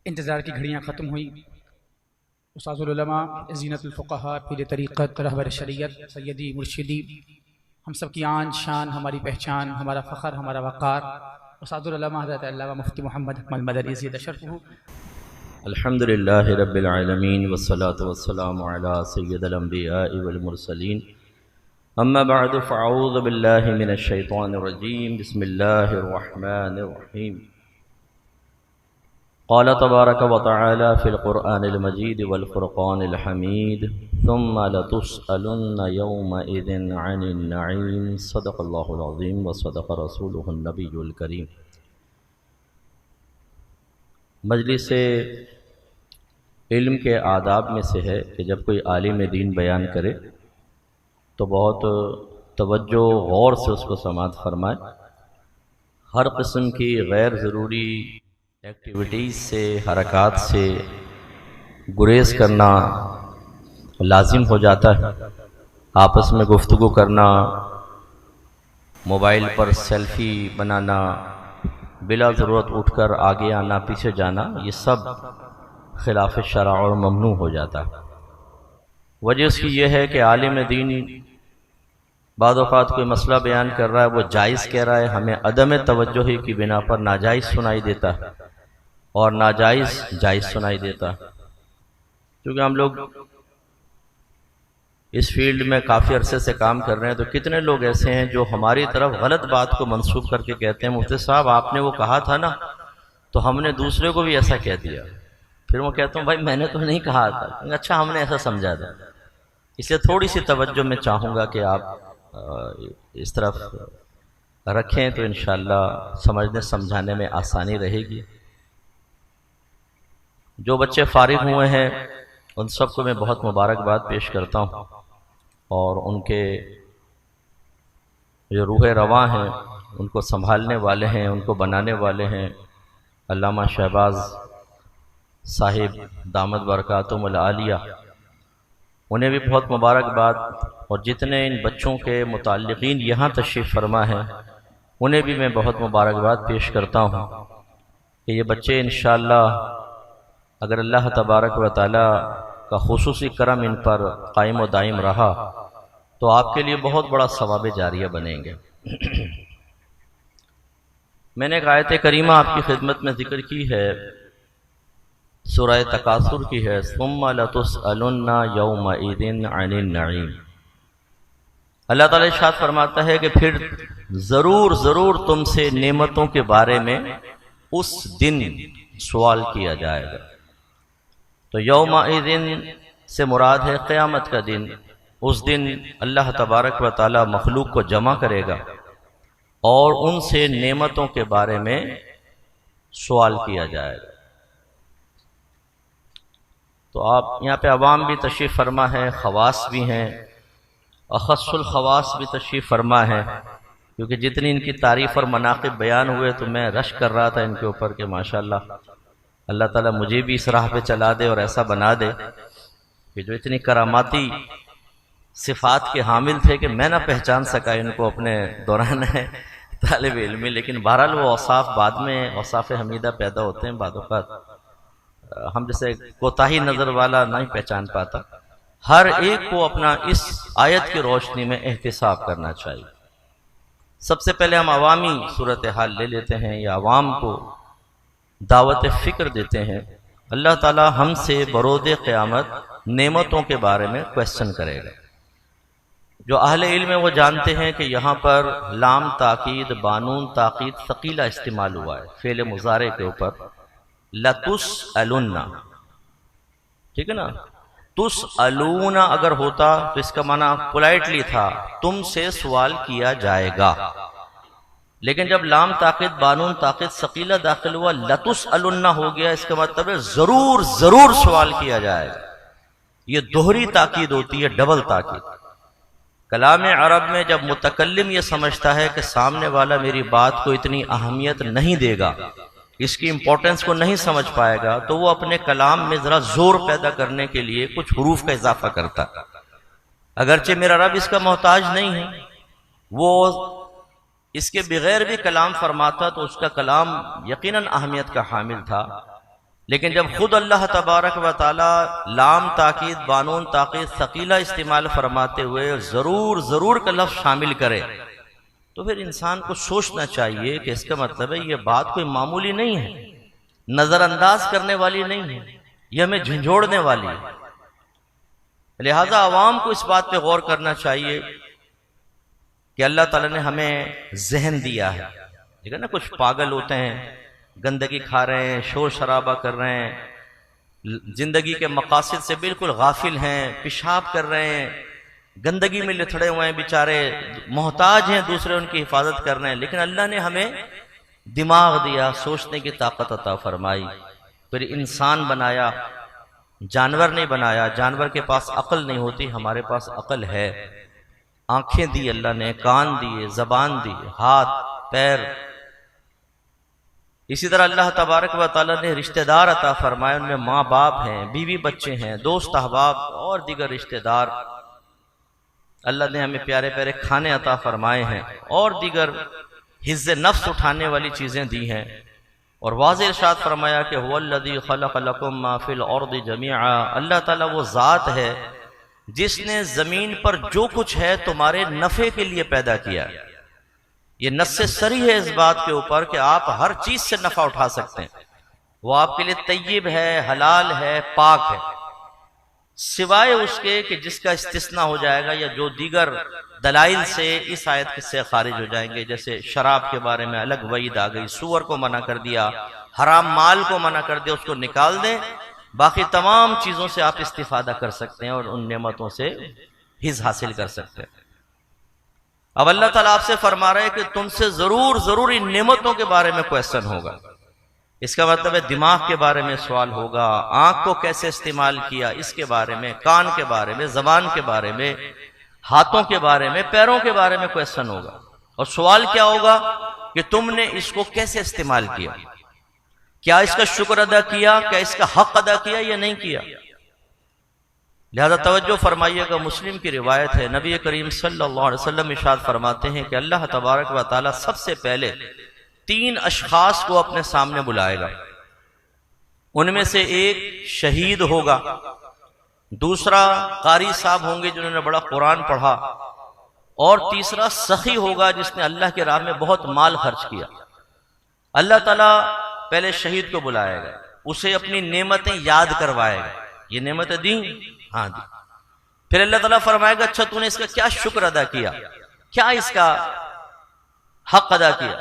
इंतज़ार की घड़ियाँ ख़त्म हुई। उस्ताज़ुल उलमा, ज़ीनतुल फ़ुक़हा, पीर तरीक़त, रहबर शरीयत, सैयदी मुर्शिदी, हम सब की आन शान, हमारी पहचान, हमारा फ़ख्र, हमारा वक़ार, उस्ताज़ुल उलमा हज़रत अल्लामा मुफ्ती मोहम्मद अकमल मदनी ज़ियद शरफ़ुहु। अल्हम्दुलिल्लाहि रब्बिल आलमीन वस्सलातु वस्सलामु अला सय्यिदिल अंबियाइ वल मुरसलीन अम्मा बअद फ़अऊज़ु बिल्लाहि मिनश शैतानिर रजीम बिस्मिल्लाहिर रहमानिर रहीम क़ाल तबारक व तआला फ़िल क़ुरआनिल मजीद वल फ़ुरक़ानिल हमीद सुम्मा लतुस्अलुन्ना यौमइज़िन अनिन नईम सदक़ल्लाहुल अज़ीम व सदक़ रसूलुहुन नबियुल करीम। मजलिस इल्म के आदाब में से है कि जब कोई आलिम दीन बयान करे तो बहुत तवज्जो गौर से उसको समाअत फरमाए। हर किस्म की गैर ज़रूरी एक्टिविटीज़ से, हरकत से गुरेज करना लाजिम हो जाता है। आपस में गुफ्तगू करना, मोबाइल पर सेल्फ़ी बनाना, बिला ज़रूरत उठकर आगे आना पीछे जाना, ये सब खिलाफ शरअ और ममनू हो जाता है। वजह उसकी यह है कि आलिम दीन बाद औक़ात कोई मसला बयान कर रहा है, वो जायज़ कह रहा है, हमें अदम तवज्जुही की बिना पर नाजायज़ सुनाई देता है और नाजायज़ जायज़ सुनाई देता है। क्योंकि हम लोग इस फील्ड में काफ़ी अरसे से काम कर रहे हैं, तो कितने लोग ऐसे हैं जो हमारी तरफ गलत बात को मंसूब करके कहते हैं, मुफ्ती साहब आपने वो कहा था ना, तो हमने दूसरे को भी ऐसा कह दिया। फिर मैं कहता हूँ भाई मैंने तो नहीं कहा था, अच्छा हमने ऐसा समझा था। इसलिए थोड़ी सी तवज्जो मैं चाहूँगा कि आप इस तरफ रखें तो इंशाअल्लाह समझने समझाने में आसानी रहेगी। जो बच्चे फारिग हुए हैं उन सबको मैं बहुत मुबारकबाद पेश करता हूँ और उनके जो रूह रवां हैं, उनको संभालने वाले हैं, उनको बनाने वाले हैं अल्लामा शहबाज साहिब दामद बरकातुहुल आलिया, उन्हें भी बहुत मुबारकबाद। और जितने इन बच्चों के मुताल्लिक़ीन यहाँ तशरीफ़ फरमा हैं उन्हें भी मैं बहुत मुबारकबाद पेश करता हूँ कि ये बच्चे इंशाअल्लाह अगर अल्लाह तबारक व तआला का खुसूसी करम इन पर कायम व दायम रहा तो आपके लिए बहुत बड़ा सवाब जारिया बनेंगे। मैंने एक आयत करीमा आपकी खिदमत में जिक्र की है, सूरह तकासुर की है, सुम्मा लतुस्अलुन्ना यौमइज़िन अनिन नईम। अल्लाह ताला इरशाद फरमाता है कि फिर जरूर जरूर तुमसे नेमतों के बारे में उस दिन सवाल किया जाएगा। तो यौमइज़िन से मुराद है क़यामत का दिन। उस दिन अल्लाह तबारक व तआला मखलूक को जमा करेगा और उनसे नेमतों के बारे में सवाल किया जाएगा। तो आप यहाँ पे अवाम भी तशरीफ़ फरमा है, खवास भी हैं, अख़स्सुल खवास भी तशरीफ़ फरमा है, क्योंकि जितनी इनकी तारीफ़ और मनाक़िब बयान हुए तो मैं रश कर रहा था इनके ऊपर कि माशाअल्लाह अल्लाह ताला मुझे भी इस राह पे चला दे और ऐसा बना दे कि जो इतनी करामाती सिफ़ात के हामिल थे कि मैं ना पहचान सका इनको अपने दौरान है तालिब इल्मी। लेकिन बहरहाल वो औसाफ बाद में औसाफ हमीदा पैदा होते हैं, बाद औक़ात हम जैसे कोताही नज़र वाला नहीं पहचान पाता। हर एक को अपना इस आयत की रोशनी में एहतिसाब करना चाहिए। सबसे पहले हम अवामी सूरत हाल ले लेते हैं या अवाम को दावत फ़िक्र देते हैं। अल्लाह ताला हमसे बरोज़े क़यामत नेमतों के बारे में क्वेश्चन करेगा। जो अहले इल्म है वो जानते हैं कि यहाँ पर लाम ताकीद, बानून ताकीद, सकीला इस्तेमाल हुआ है फ़ेल मुज़ारे के ऊपर। लतुस्अलुन्ना, ठीक है ना, तुस्अलूना अगर होता तो इसका माना पोलाइटली था, तुमसे सवाल किया जाएगा। लेकिन जब लाम ताकीद, बानून ताकीद, सकीला दाखिल हुआ, लतुस्अलुन्ना हो गया, इसका मतलब है जरूर जरूर सवाल किया जाएगा। ये दोहरी ताकीद होती है, डबल ताकीद। कलाम अरब में जब मुतकल्लिम ये समझता है कि सामने वाला मेरी बात को इतनी अहमियत नहीं देगा, इसकी इंपॉर्टेंस को नहीं समझ पाएगा, तो वो अपने कलाम में जरा जोर पैदा करने के लिए कुछ हुरूफ का इजाफा करता। अगरचे मेरा रब इसका मोहताज नहीं है, वो इसके बगैर भी कलाम फरमाता तो उसका कलाम यकीनन अहमियत का हामिल था। लेकिन जब खुद अल्लाह तबारक व ताला लाम ताकीद बानून ताकीद सकीला इस्तेमाल फरमाते हुए ज़रूर ज़रूर का लफ्ज़ शामिल करे तो फिर इंसान को सोचना चाहिए कि इसका मतलब है ये बात कोई मामूली नहीं है, नज़रअंदाज करने वाली नहीं है, ये हमें झंझोड़ने वाली है। लिहाजा आवाम को इस बात पे गौर करना चाहिए कि अल्लाह ताला ने हमें जहन दिया है। ठीक है ना, कुछ पागल होते हैं, गंदगी खा रहे हैं, शोर शराबा कर रहे हैं, जिंदगी के मकासद से बिल्कुल गाफिल हैं, पेशाब कर रहे हैं, गंदगी में लिथड़े हुए हैं, बेचारे मोहताज हैं, दूसरे उनकी हिफाजत कर रहे हैं। लेकिन अल्लाह ने हमें दिमाग दिया, सोचने की ताकत अता फरमाई, फिर इंसान बनाया, जानवर नहीं बनाया। जानवर के पास अक्ल नहीं होती, हमारे पास अक्ल है। आंखें दी अल्लाह ने, कान दिए, जबान दी, हाथ पैर। इसी तरह अल्लाह तबारक व तआला ने रिश्तेदार अता फरमाए, उनमें माँ बाप हैं, बीवी बच्चे हैं, दोस्त अहबाब और दीगर रिश्तेदार। अल्लाह ने हमें प्यारे प्यारे खाने अता फरमाए हैं और दीगर हिज़्ज़े नफ्स उठाने वाली चीज़ें दी हैं। और वाज़ेह इरशाद फरमाया कि हुवल्लज़ी खलक़ लकुम मा फ़िल अर्दि जमीआ, अल्लाह ताला वो ज़ात है जिसने ज़मीन पर जो कुछ है तुम्हारे नफ़े के लिए पैदा किया। ये नस्से सरी है इस बात के ऊपर कि आप हर चीज़ से नफ़ा उठा सकते हैं, वो आपके लिए तय्यब है, हलाल है, पाक है, सिवाय उसके कि जिसका इस्तिस्ना हो जाएगा या जो दीगर दलाइल से इस आयत से खारिज हो जाएंगे। जैसे शराब के बारे में अलग वईद आ गई, सूअर को मना कर दिया, हराम माल को मना कर दिया, उसको निकाल दें, बाकी तमाम चीज़ों से आप इस्तिफादा कर सकते हैं और उन नेमतों से हिज़ हासिल कर सकते हैं। अब अल्लाह ताला आपसे फरमा रहे हैं कि तुमसे ज़रूर ज़रूर इन नेमतों के बारे में क्वेश्चन होगा। इसका मतलब है दिमाग के बारे में सवाल होगा, आंख को कैसे इस्तेमाल किया इसके बारे में, कान के बारे में, जबान के बारे में, हाथों के बारे में, पैरों के बारे में क्वेश्चन होगा। और सवाल क्या होगा कि तुमने इसको कैसे इस्तेमाल किया, क्या इसका शुक्र अदा किया, क्या इसका हक अदा किया या नहीं किया। लिहाजा तवज्जो फरमाइएगा, मुस्लिम की रिवायत है, नबी करीम सल्लल्लाहु अलैहि वसल्लम इरशाद फरमाते हैं कि अल्लाह तबारक व तआला सबसे पहले 3 अशखास को अपने सामने बुलाएगा। उनमें से एक शहीद होगा, दूसरा कारी साहब होंगे जिन्होंने बड़ा कुरान पढ़ा, और तीसरा सखी होगा जिसने अल्लाह के राह में बहुत माल खर्च किया। अल्लाह ताला पहले शहीद को बुलाएगा, उसे अपनी नेमतें याद करवाएगा, ये नेमतें दी, हाँ दी। फिर अल्लाह ताला फरमाएगा, अच्छा तूने इसका क्या शुक्र अदा किया, क्या इसका हक अदा किया।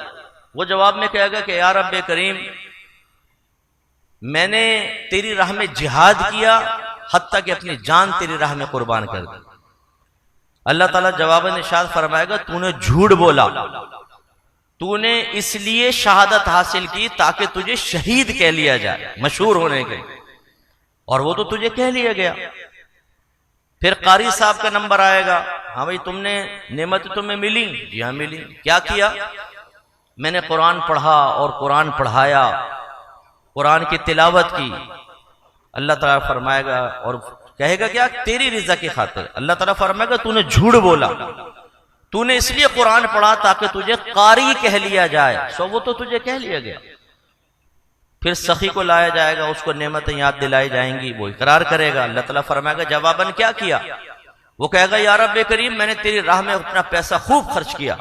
वो जवाब में कहेगा कि या रब्बे करीम, मैंने तेरी राह में जिहाद किया, हत्ता कि अपनी जान तेरी राह में कुर्बान कर दी। अल्लाह ताला जवाबन इरशाद फरमाएगा, तूने झूठ बोला, तूने इसलिए शहादत हासिल की ताकि तुझे शहीद कह लिया जाए, मशहूर होने के, और वो तो तुझे कह लिया गया। फिर कारी साहब का नंबर आएगा, हाँ भाई तुमने नेमत तुम्हें मिली, जी हाँ मिली, क्या किया, मैंने कुरान पढ़ा और कुरान पढ़ाया, कुरान की तिलावत की। अल्लाह ताला फरमाएगा, और कहेगा क्या, तेरी रिज़ा की खातिर। अल्लाह ताला फरमाएगा, तूने झूठ बोला, तूने इसलिए कुरान पढ़ा ताकि तुझे कारी कह लिया जाए, सो वो तो तुझे कह लिया गया। फिर सखी को लाया जाएगा, उसको नेमतें याद दिलाई जाएंगी, वो इकरार करेगा। अल्लाह ताला फरमाएगा, जवाबन क्या किया, वो कहेगा, या रब्बे करीम, मैंने तेरी राह में अपना पैसा खूब खर्च किया।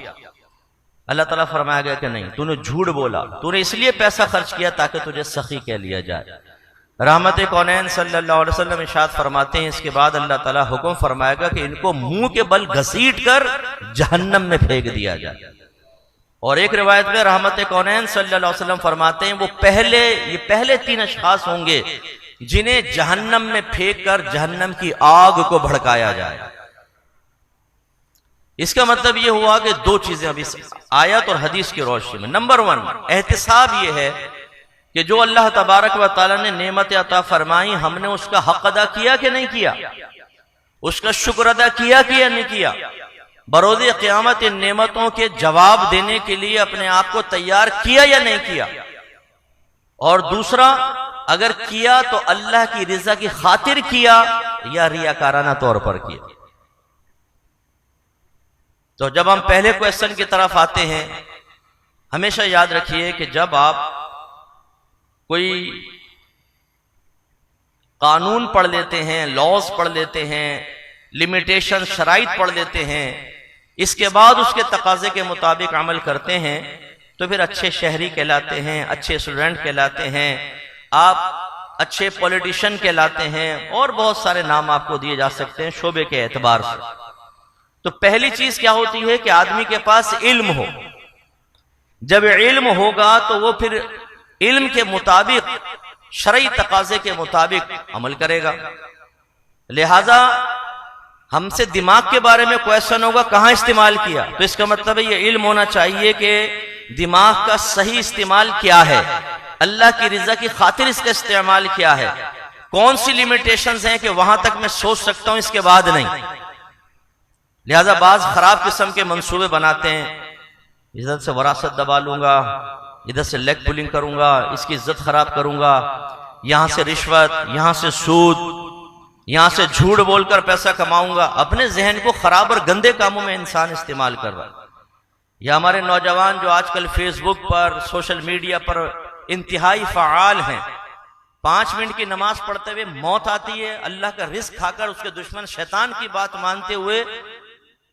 अल्लाह ताला फरमाएगा कि नहीं, तूने झूठ बोला, तूने इसलिए पैसा खर्च किया ताकि तुझे सखी कह लिया जाए। रहमत कौनैन सल्लल्लाहु अलैहि वसल्लम इरशाद फरमाते हैं, इसके बाद अल्लाह ताला हुक्म फरमाएगा कि इनको मुंह के बल घसीट कर जहन्नम में फेंक दिया जाए। और एक रिवायत में रहमत कौनैन सल्लल्लाहु अलैहि वसल्लम फरमाते हैं, वो पहले 3 अशखास होंगे जिन्हें जहन्नम में फेंक कर जहन्नम की आग को भड़काया जाए। इसका मतलब यह हुआ कि 2 चीजें अभी आयत और हदीस की रोशनी में। नंबर 1 एहतिसाब यह है कि जो अल्लाह तबारक व तआला ने नेमत अता फरमाई, हमने उसका हक अदा किया कि नहीं किया, उसका शुक्र अदा किया कि नहीं किया। बरोज़े क़यामत इन नेमतों के जवाब देने के लिए अपने आप को तैयार किया या नहीं किया। और दूसरा, अगर किया तो अल्लाह की रिज़ा की खातिर किया या रियाकाराना तौर पर किया। तो जब हम पहले क्वेश्चन की तरफ आते हैं, हमेशा याद रखिए कि जब आप कोई कानून पढ़ लेते हैं, लॉज पढ़ लेते हैं, लिमिटेशन शराइत पढ़ लेते हैं, इसके बाद उसके तकाजे के मुताबिक अमल करते हैं तो फिर अच्छे शहरी कहलाते हैं, अच्छे स्टूडेंट कहलाते हैं, आप अच्छे पॉलिटिशियन कहलाते हैं, और बहुत सारे नाम आपको दिए जा सकते हैं शोबे के एतबार से। तो पहली चीज क्या होती है कि आदमी के पास इल्म हो। जब इल्म होगा तो वो फिर इल्म के मुताबिक, शरई तकाजे के मुताबिक अमल करेगा। लिहाजा हमसे दिमाग के बारे में क्वेश्चन होगा कहां इस्तेमाल किया, तो इसका मतलब है ये इल्म होना चाहिए कि दिमाग का सही इस्तेमाल क्या है, अल्लाह की रिजा की खातिर इसका इस्तेमाल क्या है, कौन सी लिमिटेशंस हैं कि वहां तक मैं सोच सकता हूं, इसके बाद नहीं। लिहाजा बाज खराब किस्म के मंसूबे बनाते हैं, इधर से वरासत दबा लूंगा, इधर से लेग पुलिंग करूंगा, इसकी इज्जत खराब करूंगा, यहां से रिश्वत, यहां से सूद, यहां से झूठ बोलकर पैसा कमाऊंगा। अपने जहन को खराब और गंदे कामों में इंसान इस्तेमाल कर रहा है। या हमारे नौजवान जो आजकल फेसबुक पर, सोशल मीडिया पर इंतहाई फ़आल हैं, 5 मिनट की नमाज पढ़ते हुए मौत आती है, अल्लाह का रिस्क खाकर उसके दुश्मन शैतान की बात मानते हुए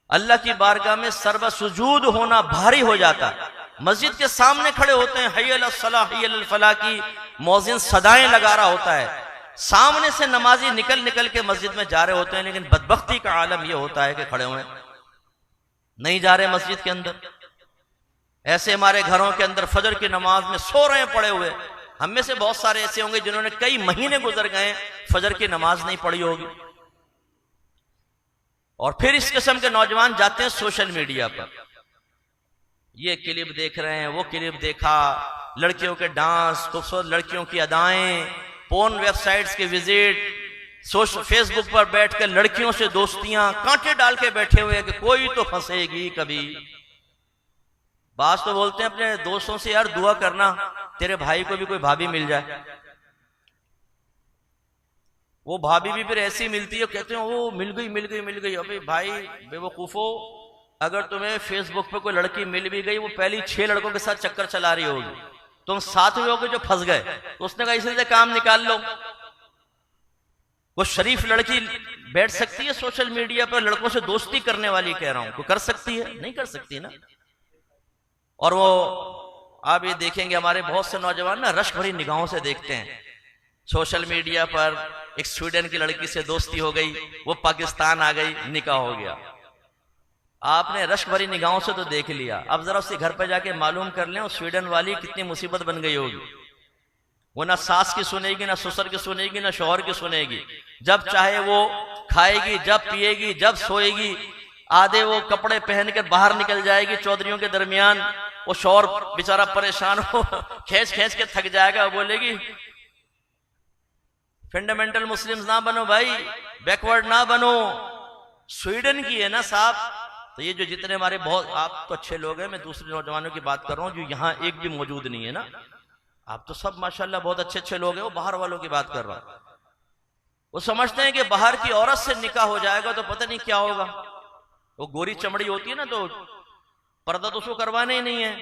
अल्लाह की बारगाह में सर्व सुजूद होना भारी हो जाता है। मस्जिद के सामने खड़े होते हैं, हय्य अलस सलाह हय्य अल फलाह की मौज़िन सदाएं लगा रहा होता है, सामने से नमाजी निकल निकल के मस्जिद में जा रहे होते हैं, लेकिन बदबख्ती का आलम यह होता है कि खड़े हुए नहीं जा रहे मस्जिद के अंदर। ऐसे हमारे घरों के अंदर फजर की नमाज में सो रहे हैं पड़े हुए। हम में से बहुत सारे ऐसे होंगे जिन्होंने कई महीने गुजर गए फजर की नमाज नहीं पढ़ी होगी। और फिर इस किस्म के नौजवान जाते हैं सोशल मीडिया पर, ये क्लिप देख रहे हैं, वो क्लिप देखा, लड़कियों के डांस, खूबसूरत लड़कियों की अदाएं, पोर्न वेबसाइट्स के विजिट, फेसबुक पर बैठकर लड़कियों से दोस्तियां, कांटे डाल के बैठे हुए हैं कि कोई तो फंसेगी कभी। बात तो बोलते हैं अपने दोस्तों से, यार दुआ करना तेरे भाई को भी कोई भाभी मिल जाए। वो भाभी भी फिर ऐसी मिलती है, कहते हैं वो मिल गई मिल गई मिल गई। अबे भाई बेवकूफो, अगर तुम्हें फेसबुक पे कोई लड़की मिल भी गई, वो पहली 6 लड़कों के साथ चक्कर चला रही होगी, तुम 7 लोग जो फंस गए, तो उसने कहा इसलिए काम निकाल लो। वो शरीफ लड़की बैठ सकती है सोशल मीडिया पर लड़कों से दोस्ती करने वाली, कह रहा हूं, तो कर सकती है? नहीं कर सकती ना। और वो आप ये देखेंगे हमारे बहुत से नौजवान ना रश्क भरी निगाहों से देखते हैं सोशल मीडिया पर, एक स्वीडन की लड़की से दोस्ती हो गई, वो पाकिस्तान आ गई, निकाह हो गया। आपने रश्क भरी निगाहों से तो देख लिया, अब जरा उसके घर पे जाके मालूम कर लें उस स्वीडन वाली कितनी मुसीबत बन गई होगी। वो ना सास की सुनेगी, ना ससुर की सुनेगी, ना शौहर की सुनेगी। जब चाहे वो खाएगी, जब पिएगी, जब सोएगी। आधे वो कपड़े पहनकर बाहर निकल जाएगी चौधरियों के दरमियान, वो शौहर बेचारा परेशान हो, खींच खींच के थक जाएगा, बोलेगी फंडामेंटल मुस्लिम्स ना बनो भाई, बैकवर्ड ना बनो। स्वीडन की है ना साहब। तो ये जो जितने हमारे बहुत, आप तो अच्छे लोग हैं, मैं दूसरे नौजवानों की बात कर रहा हूं जो यहाँ एक भी मौजूद नहीं है ना, आप तो सब माशाल्लाह बहुत अच्छे अच्छे लोग हैं। वो बाहर वालों की बात कर रहा हूं, वो समझते हैं कि बाहर की औरत से निकाह हो जाएगा तो पता नहीं क्या होगा। वो गोरी चमड़ी होती है ना, तो पर्दा तो उसको करवाना ही नहीं है,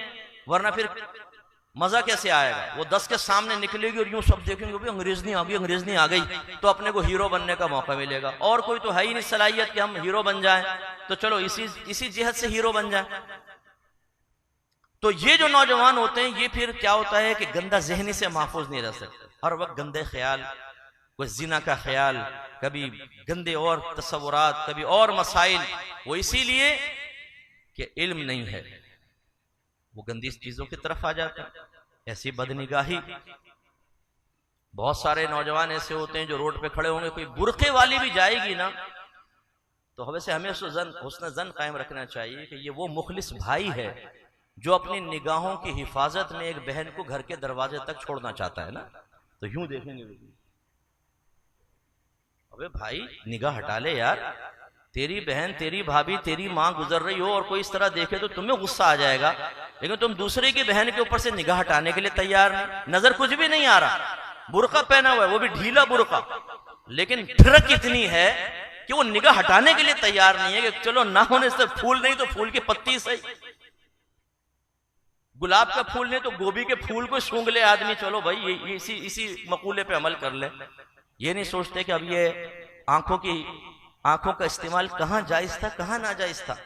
वरना फिर मजा कैसे आएगा। वो 10 के सामने निकलेगी और यूं सब देखेंगे भी अंग्रेजनी आ गई, अंग्रेजनी आ गई, तो अपने को हीरो बनने का मौका मिलेगा। और कोई तो है ही नहीं सलाहियत कि हम हीरो बन जाएं, तो चलो इसी जिहत से हीरो बन जाए। तो ये जो नौजवान होते हैं, ये फिर क्या होता है कि गंदा जहनी से महफूज नहीं रह सकते, हर वक्त गंदे ख्याल, कोई जिना का ख्याल, कभी गंदे और तस्वुरात, कभी और मसाइल। वो इसीलिए कि इल्म नहीं है, वो गंदी चीजों की तरफ आ जाता है। ऐसी बदनिगाही, बहुत सारे नौजवान ऐसे होते हैं जो रोड पे खड़े होंगे, कोई बुरखे वाली भी जाएगी ना, तो वैसे हमें हुस्न जन कायम रखना चाहिए कि ये वो मुखलिस भाई है जो अपनी निगाहों की हिफाजत में एक बहन को घर के दरवाजे तक छोड़ना चाहता है ना। तो यूं देखेंगे, अबे भाई निगाह हटा ले यार, तेरी बहन, तेरी भाभी, तेरी माँ गुजर रही हो और कोई इस तरह देखे तो तुम्हें गुस्सा आ जाएगा, लेकिन तुम दूसरे की बहन के ऊपर से निगाह हटाने के लिए तैयार नहीं। नजर कुछ भी नहीं आ रहा, बुर्का पहना हुआ है, वो भी ढीला बुर्का, लेकिन फिरक इतनी है कि वो निगाह हटाने के लिए तैयार नहीं है कि चलो ना होने से फूल नहीं तो फूल की पत्ती सही, गुलाब का फूल नहीं तो गोभी के फूल को सूंघ ले आदमी, चलो भाई इसी मकूले पे अमल कर ले। ये नहीं सोचते कि अब ये आंखों का इस्तेमाल कहां जायज था कहां नाजायज था।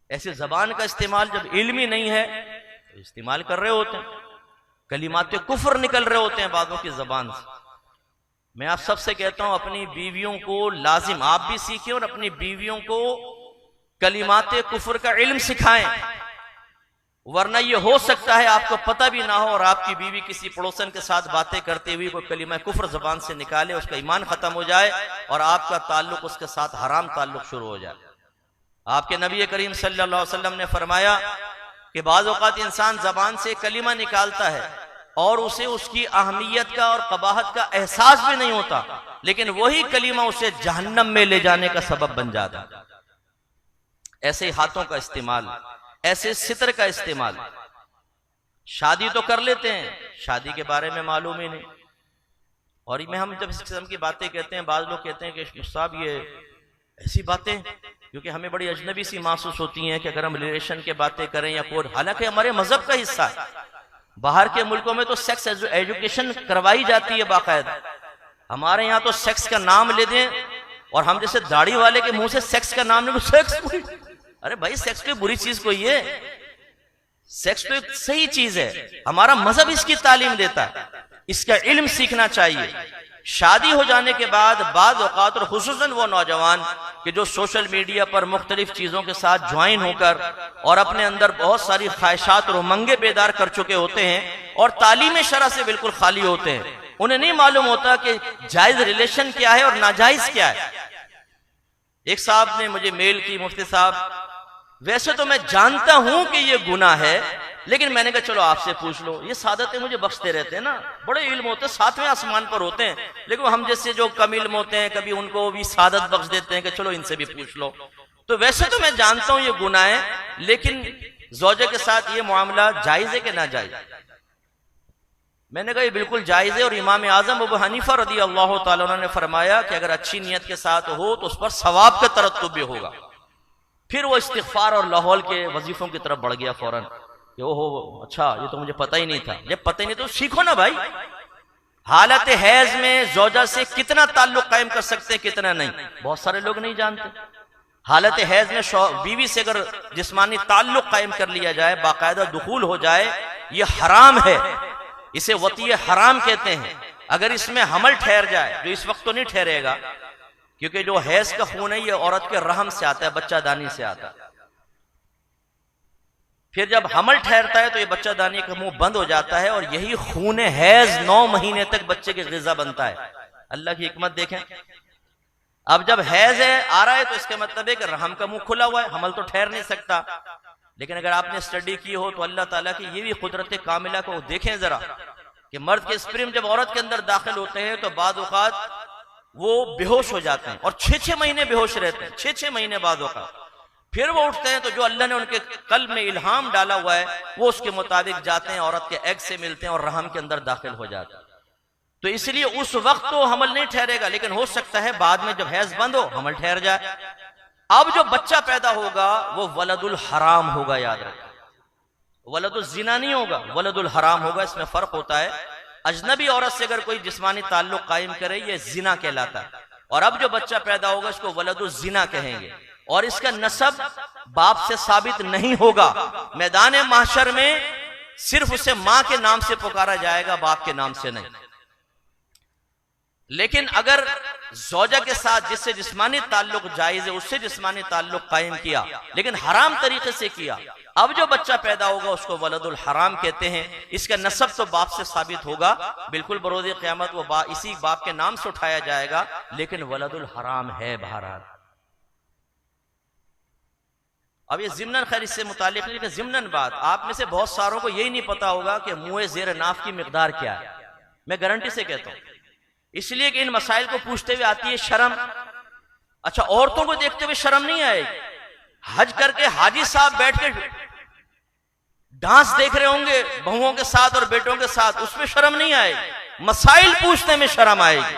ऐसे जबान का इस्तेमाल जब इल्म ही नहीं है तो इस्तेमाल कर रहे होते हैं, कलिमात कुफ्र निकल रहे होते हैं बातों की जबान से। मैं आप सबसे कहता हूं अपनी बीवियों को लाजिम आप भी सीखें और अपनी बीवियों को कलिमात कुफ्र का इल्म सिखाएं, वरना यह हो सकता है आपको पता भी ना हो और आपकी बीवी किसी पड़ोसन के साथ बातें करते हुए कोई कलिमा कुफ्र जबान से निकाले, उसका ईमान खत्म हो जाए और आपका ताल्लुक उसके साथ हराम ताल्लुक शुरू हो जाए। आपके नबी करीम सल्लल्लाहु अलैहि वसल्लम ने फरमाया कि बाज़ औक़ात इंसान जबान से कलिमा निकालता है और उसे उसकी अहमियत का और कबाहत का एहसास भी नहीं होता, लेकिन वही कलिमा उसे जहन्नम में ले जाने का सबब बन जाता। ऐसे हाथों का इस्तेमाल, ऐसे सितर का इस्तेमाल। शादी तो कर लेते हैं, शादी के बारे में मालूम ही नहीं। और में हम जब इस किस्म की बातें कहते हैं, बाज लोग कहते हैं कि साहब ये ऐसी बातें, क्योंकि हमें बड़ी अजनबी सी महसूस होती हैं कि अगर हम रिलेशन के बातें करें या कोई, हालांकि हमारे मजहब का हिस्सा है। बाहर के मुल्कों में तो सेक्स एजुकेशन करवाई जाती है बाकायदा, हमारे यहाँ तो सेक्स का नाम ले दें और हम जैसे दाढ़ी वाले के मुंह से सेक्स का नाम ले, सेक्स, अरे भाई सेक्स कोई बुरी चीज कोई है? सेक्स तो एक सही चीज है, हमारा मजहब इसकी तालीम देता है, इसका इल्म सीखना चाहिए। शादी हो जाने के बाद बाज़ औक़ात और खुसूसन वो नौजवान कि जो सोशल मीडिया पर मुख्तलिफ चीजों के साथ ज्वाइन होकर और अपने अंदर बहुत सारी ख्वाहिशात और उमंगे बेदार कर चुके होते हैं और तालीम शरअ से बिल्कुल खाली होते हैं, उन्हें नहीं मालूम होता कि जायज रिलेशन क्या है और नाजायज क्या है। एक साहब ने मुझे मेल की, मुफ्ती साहब वैसे तो मैं जानता हूं कि ये गुनाह है, लेकिन मैंने कहा चलो आपसे पूछ लो। ये सादतें मुझे बख्शते रहते हैं ना, बड़े इल्म होते हैं, सातवें आसमान पर होते हैं, लेकिन हम जैसे जो कम इल्म होते हैं कभी उनको भी सादत बख्श देते हैं कि चलो इनसे भी पूछ लो। तो वैसे तो मैं जानता हूं ये गुनाह है, लेकिन ज़ौजे के साथ ये मामला जायज है कि ना जायज? मैंने कहा ये बिल्कुल जायज है और इमाम आजम अबू हनीफा रदी अल्लाह तआला अन्हु ने फरमाया कि अगर अच्छी नीयत के साथ हो तो उस पर सवाब का तरत्तुब भी होगा। फिर वो इस्तिग़फ़ार और लाहौल के वजीफों की तरफ बढ़ गया फौरन कि ओहो अच्छा ये तो मुझे पता ही नहीं था। जब पता ही नहीं तो सीखो ना भाई। हालत हैज में ज़ौजा से कितना ताल्लुक कायम कर सकते हैं कितना नहीं, बहुत सारे लोग नहीं जानते। हालत हैज में बीवी से अगर जिस्मानी ताल्लुक कायम कर लिया जाए, बाकायदा दुखूल हो जाए, ये हराम है, इसे वतीय हराम कहते हैं। अगर इसमें हमल ठहर जाए, जो इस वक्त तो नहीं ठहरेगा क्योंकि जो हैज का खून है ये औरत के रहम से आता है, बच्चादानी से आता है। फिर जब हमल ठहरता है तो ये बच्चादानी का मुंह बंद हो जाता है और यही खून हैज 9 महीने तक बच्चे की ग़िज़ा बनता है। अल्लाह की हिकमत देखें। अब जब हैज है आ रहा है तो इसका मतलब है कि रहम का मुंह खुला हुआ है, हमल तो ठहर नहीं सकता। लेकिन अगर आपने स्टडी की हो तो अल्लाह ताला की ये भी कुदरत कामिला को देखें जरा कि मर्द के स्पर्म जब औरत के अंदर दाखिल होते हैं तो बाद औक़ात वो बेहोश हो जाते हैं और 6-6 महीने बेहोश रहते हैं, 6-6 महीने बाद औक़ात फिर वो उठते हैं तो जो अल्लाह ने उनके कल्ब में इल्हाम डाला हुआ है वो उसके मुताबिक जाते हैं, औरत के एग से मिलते हैं और रहम के अंदर दाखिल हो जाते हैं। तो इसलिए उस वक्त तो हमल नहीं ठहरेगा, लेकिन हो सकता है बाद में जब हैज बंद हो हमल ठहर जाए। अब जो बच्चा पैदा होगा वो वलदुल हराम होगा, याद रखें, वलदुल जिना नहीं होगा, वलदुल हराम होगा। इसमें फर्क होता है। अजनबी औरत से अगर कोई जिस्मानी ताल्लुक कायम करे ये जिना कहलाता है, और अब जो बच्चा पैदा होगा इसको वलदुल जिना कहेंगे और इसका नसब बाप से साबित नहीं होगा। मैदान महशर में सिर्फ उसे मां के नाम से पुकारा जाएगा, बाप के नाम से नहीं। लेकिन अगर ज़ौजा के साथ जिससे जिस्मानी ताल्लुक जायज है उससे जिस्मानी ताल्लुक कायम किया लेकिन हराम तरीके से किया, अब जो बच्चा पैदा होगा उसको वलदुल हराम कहते हैं। इसका नसब तो बाप से साबित होगा, बिल्कुल बरोज़े क़यामत वो इसी बाप के नाम से उठाया जाएगा, लेकिन वलदुल हराम है बहरहाल। अब ये ज़िम्नन, खैर इससे मुतालिक नहीं, ज़िम्नन बात, आप में से बहुत सारों को यही नहीं पता होगा कि मुँह ज़ेर नाफ की मिकदार क्या है। मैं गारंटी से कहता हूं, इसलिए कि इन मसाइल को पूछते हुए आती है शर्म। अच्छा, औरतों को देखते हुए शर्म नहीं आएगी? हज करके हाजी साहब बैठ के डांस देख रहे होंगे बहुओं के साथ और बेटों के साथ, उसमें शर्म नहीं आएगी, मसाइल पूछने में शर्म आएगी।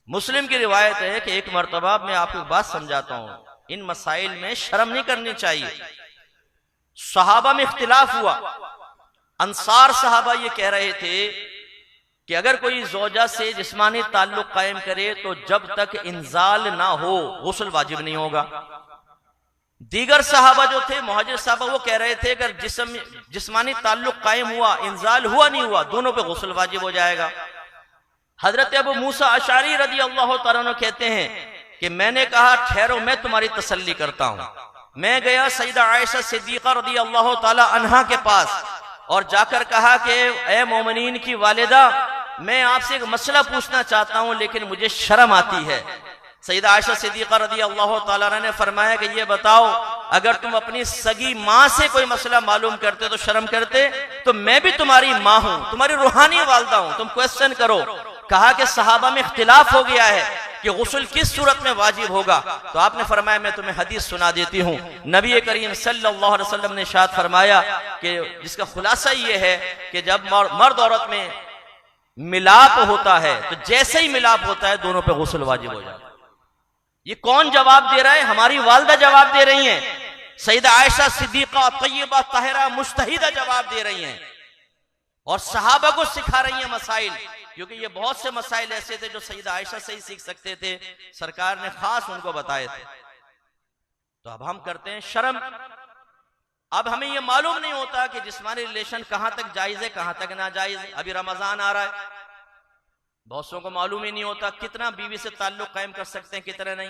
मुस्लिम की रिवायत है कि एक मर्तबा मैं आपको एक बात समझाता हूं, इन मसाइल में शर्म नहीं करनी चाहिए। सहाबा में इख्तिलाफ हुआ, अंसार सहाबा ये कह रहे थे कि अगर कोई ज़ौजा से जिस्मानी ताल्लुक कायम करे तो जब तक इंजाल ना हो गुस्ल वाजिब नहीं होगा। दीगर सहाबा जो थे, मुहाजिर सहाबा, वो कह रहे थे अगर जिस्मानी ताल्लुक कायम हुआ, इंजाल हुआ नहीं हुआ, दोनों पे गुस्ल वाजिब हो जाएगा। हजरत अबू मूसा अशारी रदी अल्लाह तआला अन्हु कहते हैं कि मैंने कहा ठहरो मैं तुम्हारी तसल्ली करता हूं। मैं गया सईदा आयशा सिद्दीका रदी अल्लाह तआला अन्हा के पास और जाकर कहा कि ए मोमिनीन की वालिदा, मैं आपसे एक मसला पूछना चाहता हूं लेकिन मुझे शर्म आती है। सईदा आयशा सिद्दीका रदी अल्लाह तआला अन्हा ने फरमाया कि ये बताओ, अगर तुम अपनी सगी माँ से कोई मसला मालूम करते तो शर्म करते, तो मैं भी तुम्हारी माँ हूं, तुम्हारी रूहानी वालदा हूं, तुम क्वेश्चन करो। कहा कि सहाबा में इख्तिलाफ हो गया है कि गुस्ल किस सूरत में वाजिब होगा। तो आपने फरमाया मैं तुम्हें हदीस सुना देती हूँ। नबी करीम सल्लल्लाहु अलैहि वसल्लम ने इरशाद फरमाया कि जिसका खुलासा ये है कि जब मर्द औरत में मिलाप होता है तो जैसे ही मिलाप होता है दोनों पे गुस्ल वाजिब हो जाता है। ये कौन जवाब दे रहा है? हमारी वालदा जवाब दे रही हैं। सईदा आयशा सिद्दीका तय्यबा ताहिरा मुजतहिदा जवाब दे रही हैं और सहाबा को सिखा रही हैं मसाइल, क्योंकि ये बहुत से मसाइल ऐसे थे जो सईदा आयशा से ही सीख सकते थे, सरकार ने खास उनको बताए थे। तो अब हम करते हैं शर्म। अब हमें ये मालूम नहीं होता कि जिस्मानी रिलेशन कहां तक जायज है कहां तक नाजायज है। अभी रमजान आ रहा है, बहुत सौ को मालूम ही नहीं होता कितना बीवी से ताल्लुक कायम कर सकते हैं कितना नहीं,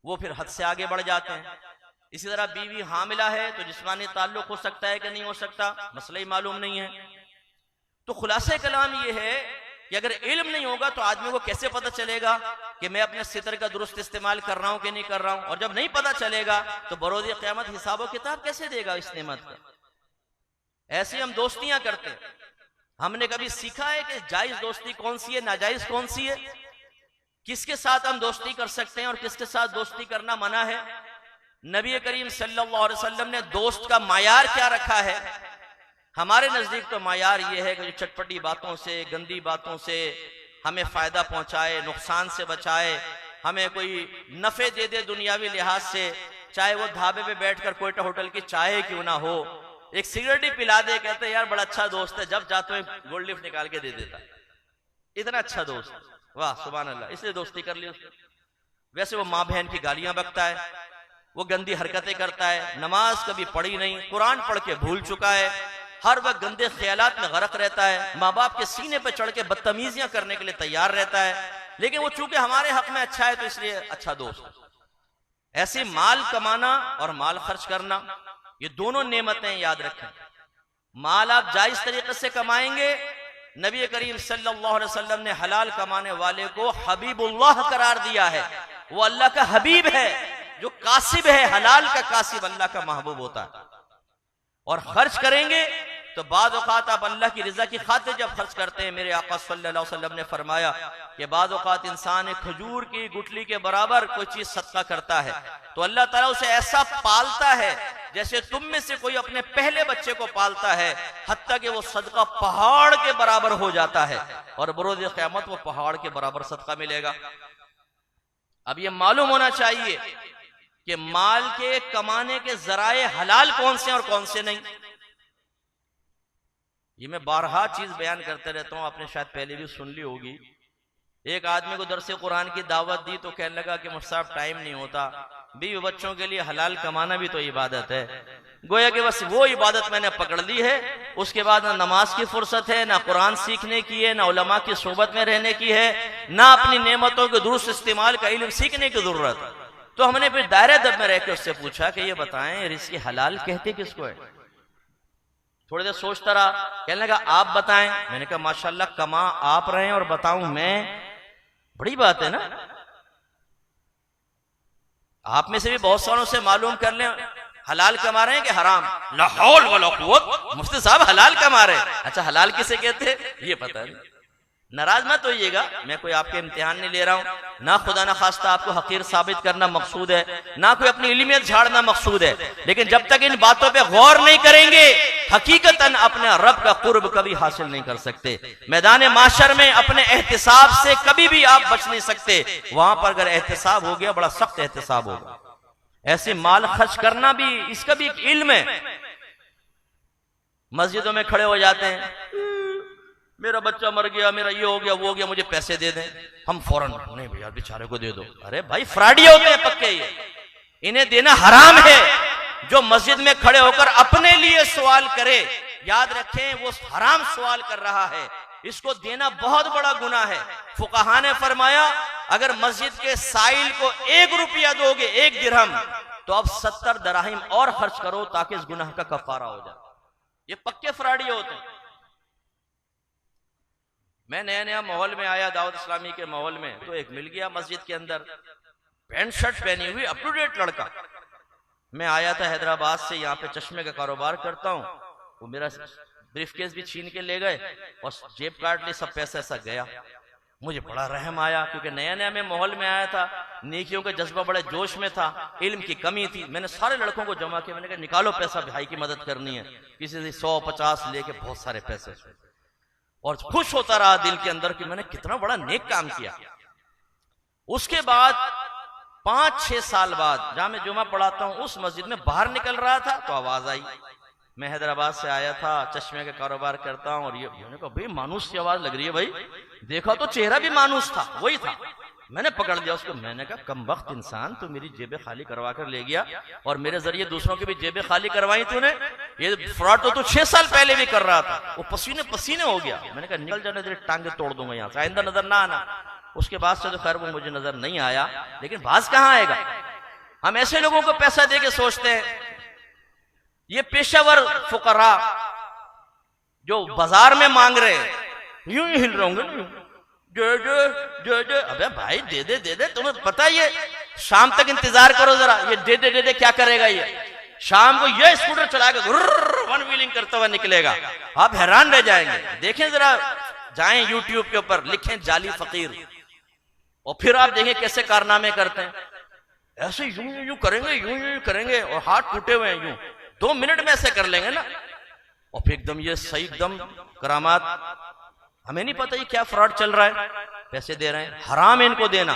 वो फिर हद से आगे बढ़ जाते हैं। इसी तरह बीवी हामिला है तो जिस्मानी ताल्लुक हो सकता है कि नहीं हो सकता, मसला ही मालूम नहीं है। तो खुलासा कलाम ये है कि अगर इल्म नहीं होगा तो आदमी को कैसे पता चलेगा कि मैं अपने सितर का दुरुस्त इस्तेमाल कर रहा हूं कि नहीं कर रहा हूं। और जब नहीं पता चलेगा तो बरोज़ क़यामत हिसाब किताब कैसे देगा इस नेमत का। ऐसे हम दोस्तियां करते हैं, हमने कभी सीखा है कि जायज दोस्ती कौन सी है, नाजायज कौन सी है, किसके साथ हम दोस्ती कर सकते हैं और किसके साथ दोस्ती करना मना है। नबी करीम सल्लल्लाहु अलैहि वसल्लम ने दोस्त का मायार क्या रखा है? हमारे नजदीक तो मायार ये है कि जो चटपटी बातों से, गंदी बातों से हमें फायदा पहुंचाए, नुकसान से बचाए, हमें कोई नफे दे दे दुनियावी लिहाज से, चाहे वो ढाबे पे बैठकर कोयटा होटल की चाय क्यों ना हो, एक सिगरेट ही पिला दे, कहते यार बड़ा अच्छा दोस्त है, जब जाते हुए गोल्ड लिफ्ट निकाल के दे देता, इतना अच्छा दोस्त, वाह सुभान अल्लाह, इसलिए दोस्ती कर ली उसने। वैसे वो माँ बहन की गालियां बकता है, वो गंदी हरकतें करता है, नमाज कभी पढ़ी नहीं, कुरान पढ़ के भूल चुका है, हर वक्त गंदे ख्यालात में गरक रहता है, माँ बाप के सीने पर चढ़ के बदतमीजियां करने के लिए तैयार रहता है, लेकिन वो चूंकि हमारे हक में अच्छा है तो इसलिए अच्छा दोस्त। ऐसे माल कमाना और माल खर्च करना ये दोनों नेमतें याद रखें। माल आप जायज तरीके से कमाएंगे, नबी करीम सल्लल्लाहु अलैहि वसल्लम ने हलाल कमाने वाले को हबीबुल्लाह करार दिया है। वो अल्लाह का हबीब है, जो कासिब है, हलाल का कासिब अल्लाह का महबूब होता है। और खर्च करेंगे तो बाद औकात आप अल्लाह की रिजा की खातिर जब खर्च करते हैं, मेरे आका सल्लल्लाहु अलैहि वसल्लम ने फरमाया कि बाद औकात इंसान एक खजूर की गुठली के बराबर कोई चीज सदका करता है तो अल्लाह ताला उसे ऐसा पालता है जैसे तुम में से कोई अपने पहले बच्चे को पालता है, हत्ता कि वो सदका पहाड़ के बराबर हो जाता है और बरोज़ क़यामत वो पहाड़ के बराबर सदका मिलेगा। अब ये मालूम होना चाहिए कि माल के कमाने के जराए हलाल कौन से और कौन से नहीं। ये मैं बारहा चीज बयान करते रहता हूं, आपने शायद पहले भी सुन ली होगी। एक आदमी को दरसे कुरान की दावत दी तो कहने लगा कि मुझसे टाइम नहीं होता, बीवी बच्चों के लिए हलाल कमाना भी तो इबादत है। गोया कि बस वो इबादत मैंने पकड़ ली है, उसके बाद ना नमाज की फुर्सत है, ना कुरान सीखने की है, ना उलमा की सोबत में रहने की है, ना अपनी नेमतों के दुरुस्त इस्तेमाल का इल्म सीखने की जरूरत। तो हमने फिर दायरे दब में रहकर उससे पूछा कि ये बताएं रिज़्क़ हलाल कहते किसको है। थोड़ी देर सोचता रहा, कहने लगा आप बताएं। मैंने कहा माशाल्लाह कमा आप रहे हैं और बताऊं मैं, बड़ी बात है ना। आप में से भी बहुत सारों से मालूम कर लें हलाल कमा रहे हैं कि हराम। ला हौल वला कुव्वत, मुफ्ती साहब हलाल कमा रहे हैं। अच्छा हलाल किसे कहते हैं ये पता नहीं। नाराज मत होइएगा, मैं कोई आपके इम्तिहान नहीं ले रहा हूं, ना खुदा ना खास्ता आपको हकीर साबित करना मकसूद है, ना कोई अपनी इल्मियत झाड़ना मकसूद है। लेकिन जब तक इन बातों पे गौर नहीं करेंगे हकीकतन अपने रब का कुर्ब कभी हासिल नहीं कर सकते। मैदान माशर में अपने एहतिसाब से कभी भी आप बच नहीं सकते। वहां पर अगर एहतिसाब हो गया, बड़ा सख्त एहतिसाब होगा। ऐसे माल खर्च करना भी, इसका भी एक इल्म है। मस्जिदों में खड़े हो जाते हैं, मेरा बच्चा मर गया, मेरा ये हो गया, वो हो गया, मुझे पैसे दे दें, हम फौरन नहीं भैया बेचारे को दे दो। अरे भाई फ्रॉडी होते हैं पक्के, ये इन्हें देना हराम है। जो मस्जिद में खड़े होकर अपने लिए सवाल करे, याद रखें वो हराम सवाल कर रहा है, इसको देना बहुत बड़ा गुनाह है। फुकाहा ने फरमाया अगर मस्जिद के साइल को 1 रुपया दोगे, 1 दिरहम, तो अब 70 दराहिम और खर्च करो ताकि इस गुनाह का कफारा हो जाए। ये पक्के फ्रॉडी होते हैं। मैं नया नया माहौल में आया, दावत इस्लामी के माहौल में, तो एक मिल गया मस्जिद के अंदर, पैंट शर्ट पहनी हुई, अप टू डेट लड़का। मैं आया था हैदराबाद से, यहाँ पे चश्मे का कारोबार करता हूँ। वो मेरा ब्रीफकेस भी छीन के ले गए और जेब काट ली, सब पैसा ऐसा गया। मुझे बड़ा रहम आया, क्योंकि नया नया मैं माहौल में आया था, नेकियों का जज्बा बड़े जोश में था, इल्म की कमी थी। मैंने सारे लड़कों को जमा किया, मैंने कहा निकालो पैसा, भाई की मदद करनी है। किसी से 100-50 लेके बहुत सारे पैसे, और खुश होता रहा दिल के अंदर कि मैंने कितना बड़ा नेक काम किया। उसके बाद 5-6 साल बाद जहां मैं जुमा पढ़ाता हूं, उस मस्जिद में बाहर निकल रहा था तो आवाज आई। मैं हैदराबाद से आया था, चश्मे का कारोबार करता हूं, और ये मैंने कहा भाई मानूस की आवाज लग रही है। भाई देखा तो चेहरा भी मानूस था, वही था। मैंने पकड़ लिया उसको, मैंने कहा कम वक्त इंसान, तू मेरी जेबें खाली करवा कर ले गया और मेरे जरिए दूसरों की भी जेबें खाली करवाई तूने। ये फ्रॉड तो तू 6 साल पहले भी कर रहा था। वो पसीने पसीने हो गया। मैंने कहा निकल जाने, तेरी टांगे तोड़ दूंगा यहाँ से, आइंदा नजर ना आना। उसके बाद से तो खैर वो मुझे नजर नहीं आया, लेकिन बाज कहाँ आएगा। हम ऐसे लोगों को पैसा दे के सोचते हैं। ये पेशावर फुकरा जो बाजार में मांग रहे हैं, यूं ही हिल रहे होंगे, जो अबे भाई दे दे, तुम्हें पता है ये शाम तक इंतजार करो जरा, ये दे दे क्या करेगा। ये शाम को ये स्कूटर चलाएगा, वन व्हीलिंग करता हुआ निकलेगा, आप हैरान रह जाएंगे। देखें जरा, जाएं यूट्यूब के ऊपर, लिखें जाली फकीर, और फिर आप देखें कैसे कारनामे करते हैं। ऐसे यूं करेंगे, यूं करेंगे, और हाथ टूटे हुए हैं, यूं 2 मिनट में ऐसे कर लेंगे ना, और फिर एकदम ये सही एकदम करामात। हमें नहीं पता ये क्या फ्रॉड चल रहा है, पैसे दे रहे हैं, हराम इनको देना।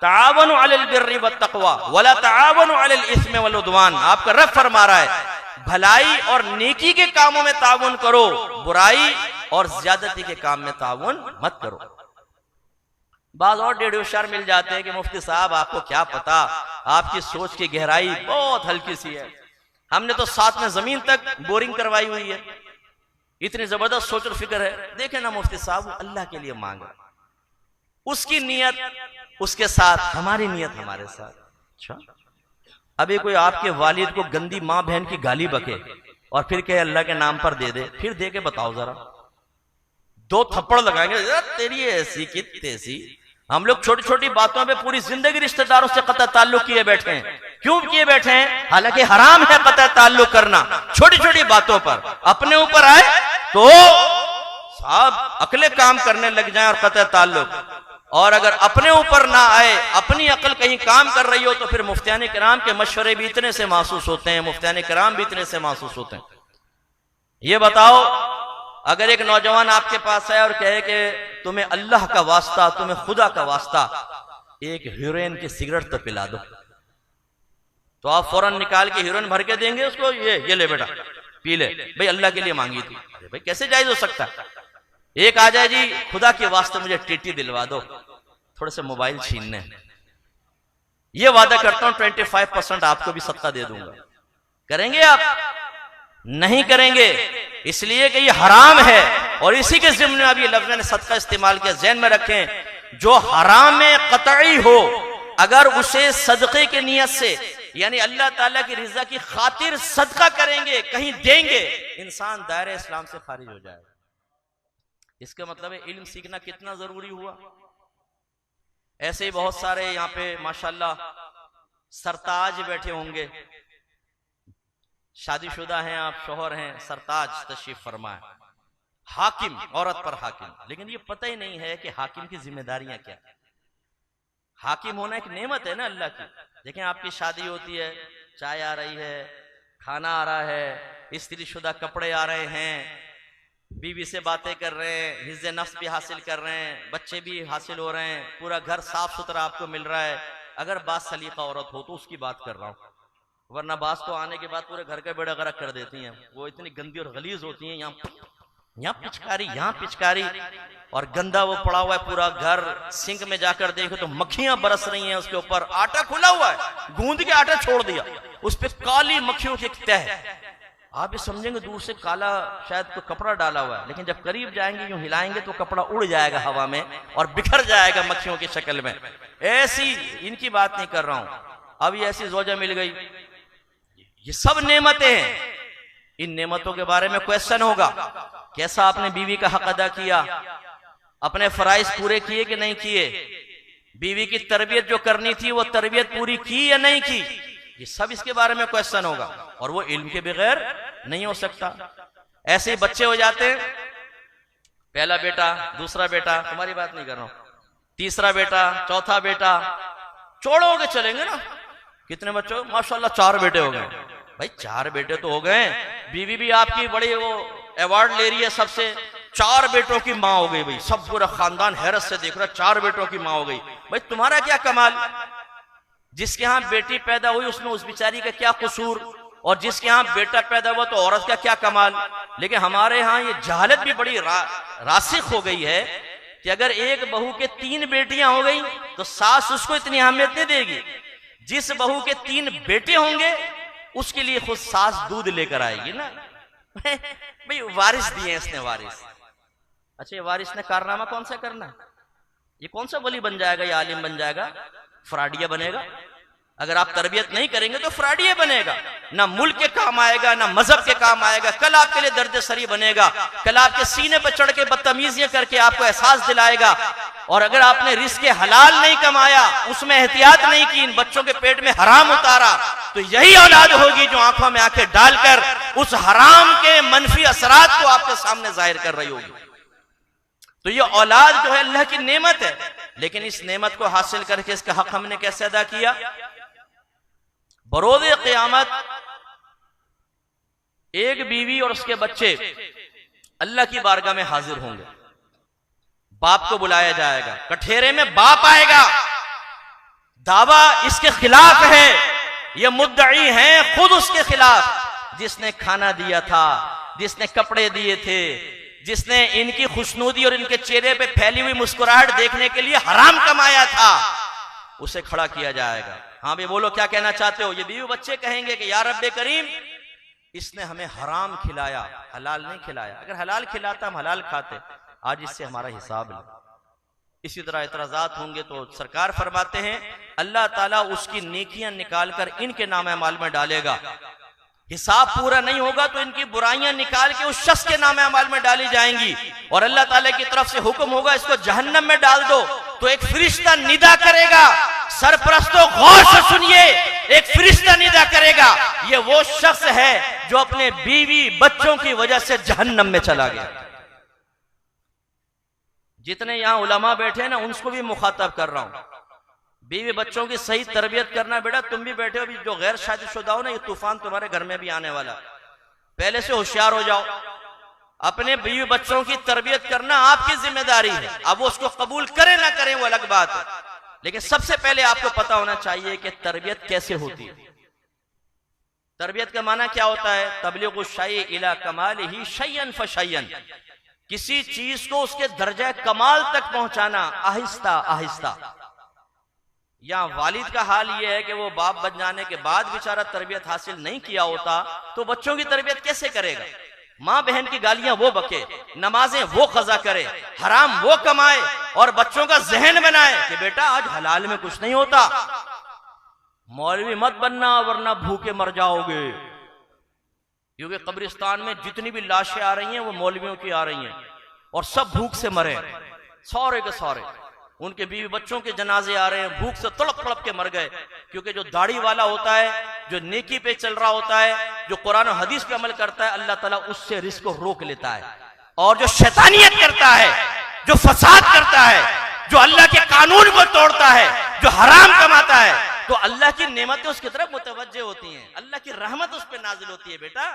तावनु अलल बिर्रि वत्तक़वा वला तावनु अलल इस्मि वल उद्वान। आपका रब फरमा रहा है भलाई और नेकी के कामों में ताउन करो, बुराई और ज्यादती के काम में ताउन मत करो। बाज और डेढ़ होशियार मिल जाते हैं कि मुफ्ती साहब आपको क्या पता, आपकी सोच की गहराई बहुत हल्की सी है, हमने तो साथ में जमीन तक बोरिंग करवाई हुई है, इतनी जबरदस्त सोच और फिक्र है। देखे ना मुफ्ती साहब, वो अल्लाह के लिए मांगे, उसकी नीयत उसके साथ, हमारी नीयत हमारे साथ। अच्छा, अभी कोई आपके वालिद को गंदी माँ बहन की गाली बके और फिर कहे अल्लाह के नाम पर दे दे, फिर दे के बताओ जरा, 2 थप्पड़ लगाएंगे, तेरी ऐसी की तैसी। हम लोग छोटी छोटी बातों पे पूरी जिंदगी रिश्तेदारों से कतई ताल्लुक किए बैठे हैं। क्यों किए बैठे हैं? हालांकि हराम है कतई ताल्लुक करना। छोटी छोटी बातों पर अपने ऊपर आए तो साहब अकले काम करने लग जाएं और कतई ताल्लुक, और अगर अपने ऊपर ना आए, अपनी अकल कहीं काम कर रही हो, तो फिर मुफ्तियान किराम के मशवरे भी इतने से महसूस होते हैं, मुफ्तियान किराम भी इतने से महसूस होते हैं। ये बताओ, अगर एक नौजवान आपके पास आए और कहे कि तुम्हें अल्लाह का वास्ता, तुम्हें खुदा का वास्ता एक हीरोइन की सिगरेट तो पिला दो, तो आप फौरन निकाल के हीरोइन भर के देंगे उसको, ये ले बेटा पी ले, भाई अल्लाह के लिए मांगी थी। अरे भाई कैसे जायज हो सकता है? एक आ जाए जी खुदा के वास्ते मुझे टीटी दिलवा दो, थोड़े से मोबाइल छीनने, ये वादा करता हूं 25% आपको भी सदका दे दूंगा। करेंगे आप? नहीं करेंगे, इसलिए कि ये हराम है। और इसी के जिम्मे अभी लफ्ज़ ने सदका इस्तेमाल किया। ज़हन में रखें, जो हराम में कतई हो, अगर उसे सदक़े की नियत से, यानी अल्लाह ताला की रिज़ा की खातिर सदका करेंगे, कहीं देंगे, इंसान दायरे इस्लाम से खारिज हो जाएगा। इसका मतलब है इल्म सीखना कितना जरूरी हुआ। ऐसे ही बहुत सारे यहाँ पे माशाल्लाह सरताज बैठे होंगे, शादीशुदा हैं आप, शोहर हैं, सरताज तशरीफ फरमाए, हाकिम, औरत पर हाकिम, लेकिन ये पता ही नहीं है कि हाकिम की जिम्मेदारियां क्या है। हाकिम होना एक नेमत है ना अल्लाह की। देखें आपकी शादी होती है, चाय आ रही है, खाना आ रहा है, स्त्री शुदा कपड़े आ रहे हैं, बीवी से बातें कर रहे हैं, हिज़्ज़े नफ्स भी हासिल कर रहे हैं, बच्चे भी हासिल हो रहे हैं, पूरा घर साफ सुथरा आपको मिल रहा है। अगर बात सलीका औरत हो तो उसकी बात कर रहा हूँ, वरना बात तो आने के बाद पूरे घर का बेड़ा गर्क कर देती हैं। वो इतनी गंदी और गलीज होती हैं, यहाँ यहाँ पिचकारी, यहाँ पिचकारी, और गंदा वो पड़ा हुआ है पूरा घर। सिंक में जाकर देखो तो मक्खियां बरस रही हैं उसके ऊपर। आटा खुला हुआ है, गूंद के आटा छोड़ दिया, उस पर काली मक्खियों की तह। आप ये समझेंगे दूर से काला शायद तो कपड़ा डाला हुआ है, लेकिन जब करीब जाएंगे यूं हिलाएंगे तो कपड़ा उड़ जाएगा हवा में और बिखर जाएगा मक्खियों की शक्ल में। ऐसी इनकी बात नहीं कर रहा हूं। अब ये ऐसी जोजा मिल गई, ये सब नेमतें हैं। इन नेमतों के बारे में क्वेश्चन होगा, कैसा आपने बीवी का हक अदा किया, अपने फराइज पूरे किए कि नहीं किए, बीवी की तरबियत जो करनी थी वो तरबियत पूरी की या नहीं की। ये सब इसके बारे में क्वेश्चन होगा, और वो इल्म के बगैर नहीं हो सकता। ऐसे ही बच्चे हो जाते हैं, पहला बेटा, दूसरा बेटा, तुम्हारी बात नहीं कर रहा हूं, तीसरा बेटा, चौथा बेटा, छोड़ोगे चलेंगे ना। कितने बच्चे? माशाल्लाह 4 बेटे हो गए। भाई 4 बेटे तो हो गए, बीवी भी आपकी बड़ी वो अवार्ड ले रही है सबसे, 4 बेटों की माँ हो गई। भाई सब पूरा खानदान हैरत से देख रहा, 4 बेटों की माँ हो गई। भाई तुम्हारा क्या कमाल, जिसके यहाँ बेटी पैदा हुई उसमें उस बेचारी का क्या कसूर, और जिसके यहाँ बेटा पैदा हुआ तो औरत का क्या कमाल। लेकिन हमारे यहाँ ये जहालत भी बड़ी रासिख हो गई है कि अगर एक बहू के 3 बेटियां हो गई तो सास उसको इतनी अहमियत नहीं देगी। जिस बहू के 3 बेटे होंगे उसके लिए खुद सास दूध लेकर आएगी ना। भाई वारिस दिए इसने, वारिस। अच्छा ये वारिस ने कारनामा कौन सा करना, ये कौन सा वली बन जाएगा, ये आलिम बन जाएगा, फ्राडिया बनेगा। अगर आप तरबियत नहीं करेंगे तो फ्राडिया बनेगा, ना मुल्क के काम आएगा, ना मजहब के काम आएगा। कल आपके लिए दर्द सरी बनेगा, कल आपके सीने पर चढ़ के बदतमीजियां करके आपको एहसास दिलाएगा। और अगर आपने रिस्क हलाल नहीं कमाया, उसमें एहतियात नहीं की, इन बच्चों के पेट में हराम उतारा, तो यही औलाद होगी जो आंखों में आंखें डालकर उस हराम के मनफी असरात को आपके सामने जाहिर कर रही होगी। तो ये औलाद जो है अल्लाह की नेमत है, लेकिन इस नेमत को हासिल करके इसका हक हमने कैसे अदा किया। बरोज़े क़यामत एक बीवी और उसके बच्चे अल्लाह की बारगाह में हाजिर होंगे। बाप को बुलाया जाएगा, कठेरे में बाप आएगा, दावा इसके खिलाफ है, ये मुद्दई है खुद उसके खिलाफ, जिसने खाना दिया था, जिसने कपड़े दिए थे, जिसने इनकी खुशनूदी और इनके चेहरे पे फैली हुई मुस्कुराहट देखने के लिए हराम कमाया था, उसे खड़ा किया जाएगा। हाँ भाई बोलो क्या कहना चाहते हो। ये बीवी बच्चे कहेंगे कि या रब्बे करीम, इसने हमें हराम खिलाया, हलाल नहीं खिलाया। अगर हलाल खिलाता हम हलाल खाते, आज इससे हमारा हिसाब है। इसी तरह इतराजात होंगे तो सरकार फरमाते हैं अल्लाह ताला उसकी नेकियां निकालकर इनके नाम अमाल में डालेगा। हिसाब पूरा नहीं होगा तो इनकी बुराइयां निकाल के उस शख्स के नाम अमाल में डाली जाएंगी, और अल्लाह ताला की तरफ से हुक्म होगा इसको जहन्नम में डाल दो। तो एक फरिश्ता निदा करेगा, सरपरस्तों गौर से सुनिए, एक फरिश्ता निदा करेगा, ये वो शख्स है जो अपने बीवी बच्चों की वजह से जहन्नम में चला गया। जितने यहां उलमा बैठे हैं ना, उनको भी मुखातब कर रहा हूं, बीवी बच्चों की सही तरबियत करना। बेटा तुम भी बैठे हो, अभी जो गैर शादीशुदा हो ना, ये तूफान तुम्हारे घर में भी आने वाला, पहले से होशियार हो जाओ। अपने बीवी बच्चों की तरबियत करना आपकी जिम्मेदारी है। अब वो उसको कबूल करें ना करें वो अलग बात है, लेकिन सबसे पहले आपको पता होना चाहिए कि तरबियत कैसे होती है। तरबियत का माना क्या होता है, तबलीगु शै इला कमालिही शय्यन फशय्यन, किसी चीज को उसके दर्जा कमाल तक पहुंचाना आहिस्ता आहिस्ता। या वालिद का हाल यह है कि वो बाप बन जाने के बाद बेचारा तरबियत हासिल नहीं किया होता, तो बच्चों की तरबियत कैसे करेगा। माँ बहन की गालियां वो बके, नमाजें वो कज़ा करे, हराम वो कमाए, और बच्चों का जहन बनाए कि बेटा आज हलाल में कुछ नहीं होता, मौलवी मत बनना वरना भूखे मर जाओगे। क्योंकि कब्रिस्तान में जितनी भी लाशें आ रही हैं वो मौलवियों की आ रही हैं, और सब भूख से मरे, सारे के सारे। उनके बीवी बच्चों के जनाजे आ रहे हैं, भूख से तड़प तड़प के मर गए। क्योंकि जो दाढ़ी वाला होता है, जो नेकी पे चल रहा होता है, जो कुरान और हदीस पे अमल करता है, अल्लाह ताला उससे रिस्क को रोक लेता है। और जो शैतानियत करता है, जो फसाद करता है, जो अल्लाह के कानून को तोड़ता है, जो हराम कमाता है, तो अल्लाह की नेमतें उसकी तरफ मुतवज्जे होती हैं, अल्लाह की रहमत उस पर नाजिल होती है। बेटा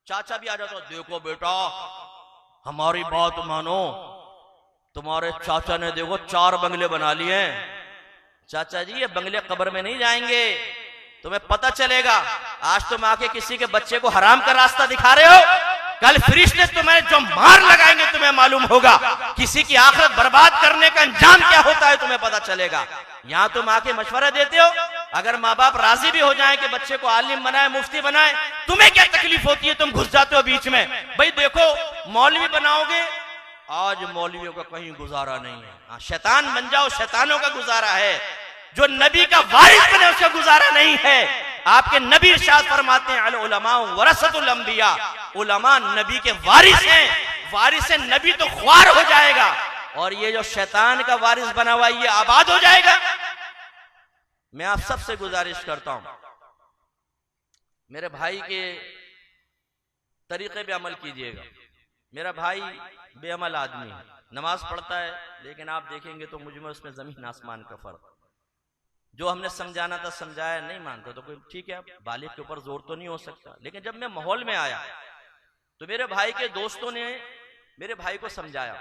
चाचा भी आ जाता, देखो बेटा हमारी बात मानो, तुम्हारे चाचा ने देखो 4 बंगले बना लिए हैं। चाचा जी ये बंगले कब्र में नहीं जाएंगे, तुम्हें पता चलेगा। आज तुम आके किसी के बच्चे को हराम का रास्ता दिखा रहे हो, कल फरिश्ते तुम्हें जो मार लगाएंगे तुम्हें मालूम होगा। किसी की आखिरत बर्बाद करने का अंजाम क्या होता है तुम्हें पता चलेगा। यहां तुम आके मशवरा देते हो, अगर माँ बाप राजी भी हो जाएं कि बच्चे को आलिम बनाए, मुफ्ती बनाए, तुम्हें क्या तकलीफ होती है, तुम घुस जाते हो बीच में। भाई देखो मौलवी बनाओगे, आज मौलवियों का कहीं गुजारा नहीं है। हाँ, शैतान बन जाओ, शैतानों का गुजारा है। जो नबी का वारिस बने उसका गुजारा नहीं है। आपके नबी इरशाद फरमाते हैं, अल उलमा वरसतुल अंबिया, उलमा नबी के वारिस हैं। वारिस नबी तो ख्वार हो जाएगा, और ये जो शैतान का वारिस बना हुआ ये आबाद हो जाएगा। मैं आप सबसे गुजारिश करता हूं, मेरे भाई के तरीके पे अमल कीजिएगा। मेरा भाई बेअमल आदमी है, नमाज पढ़ता है, लेकिन आप देखेंगे तो मुझ में उसमें जमीन आसमान का फर्क। जो हमने समझाना था समझाया, नहीं मानता तो कोई ठीक है, बालिग के ऊपर जोर तो नहीं हो सकता। लेकिन जब मैं माहौल में आया तो मेरे भाई के दोस्तों ने मेरे भाई को समझाया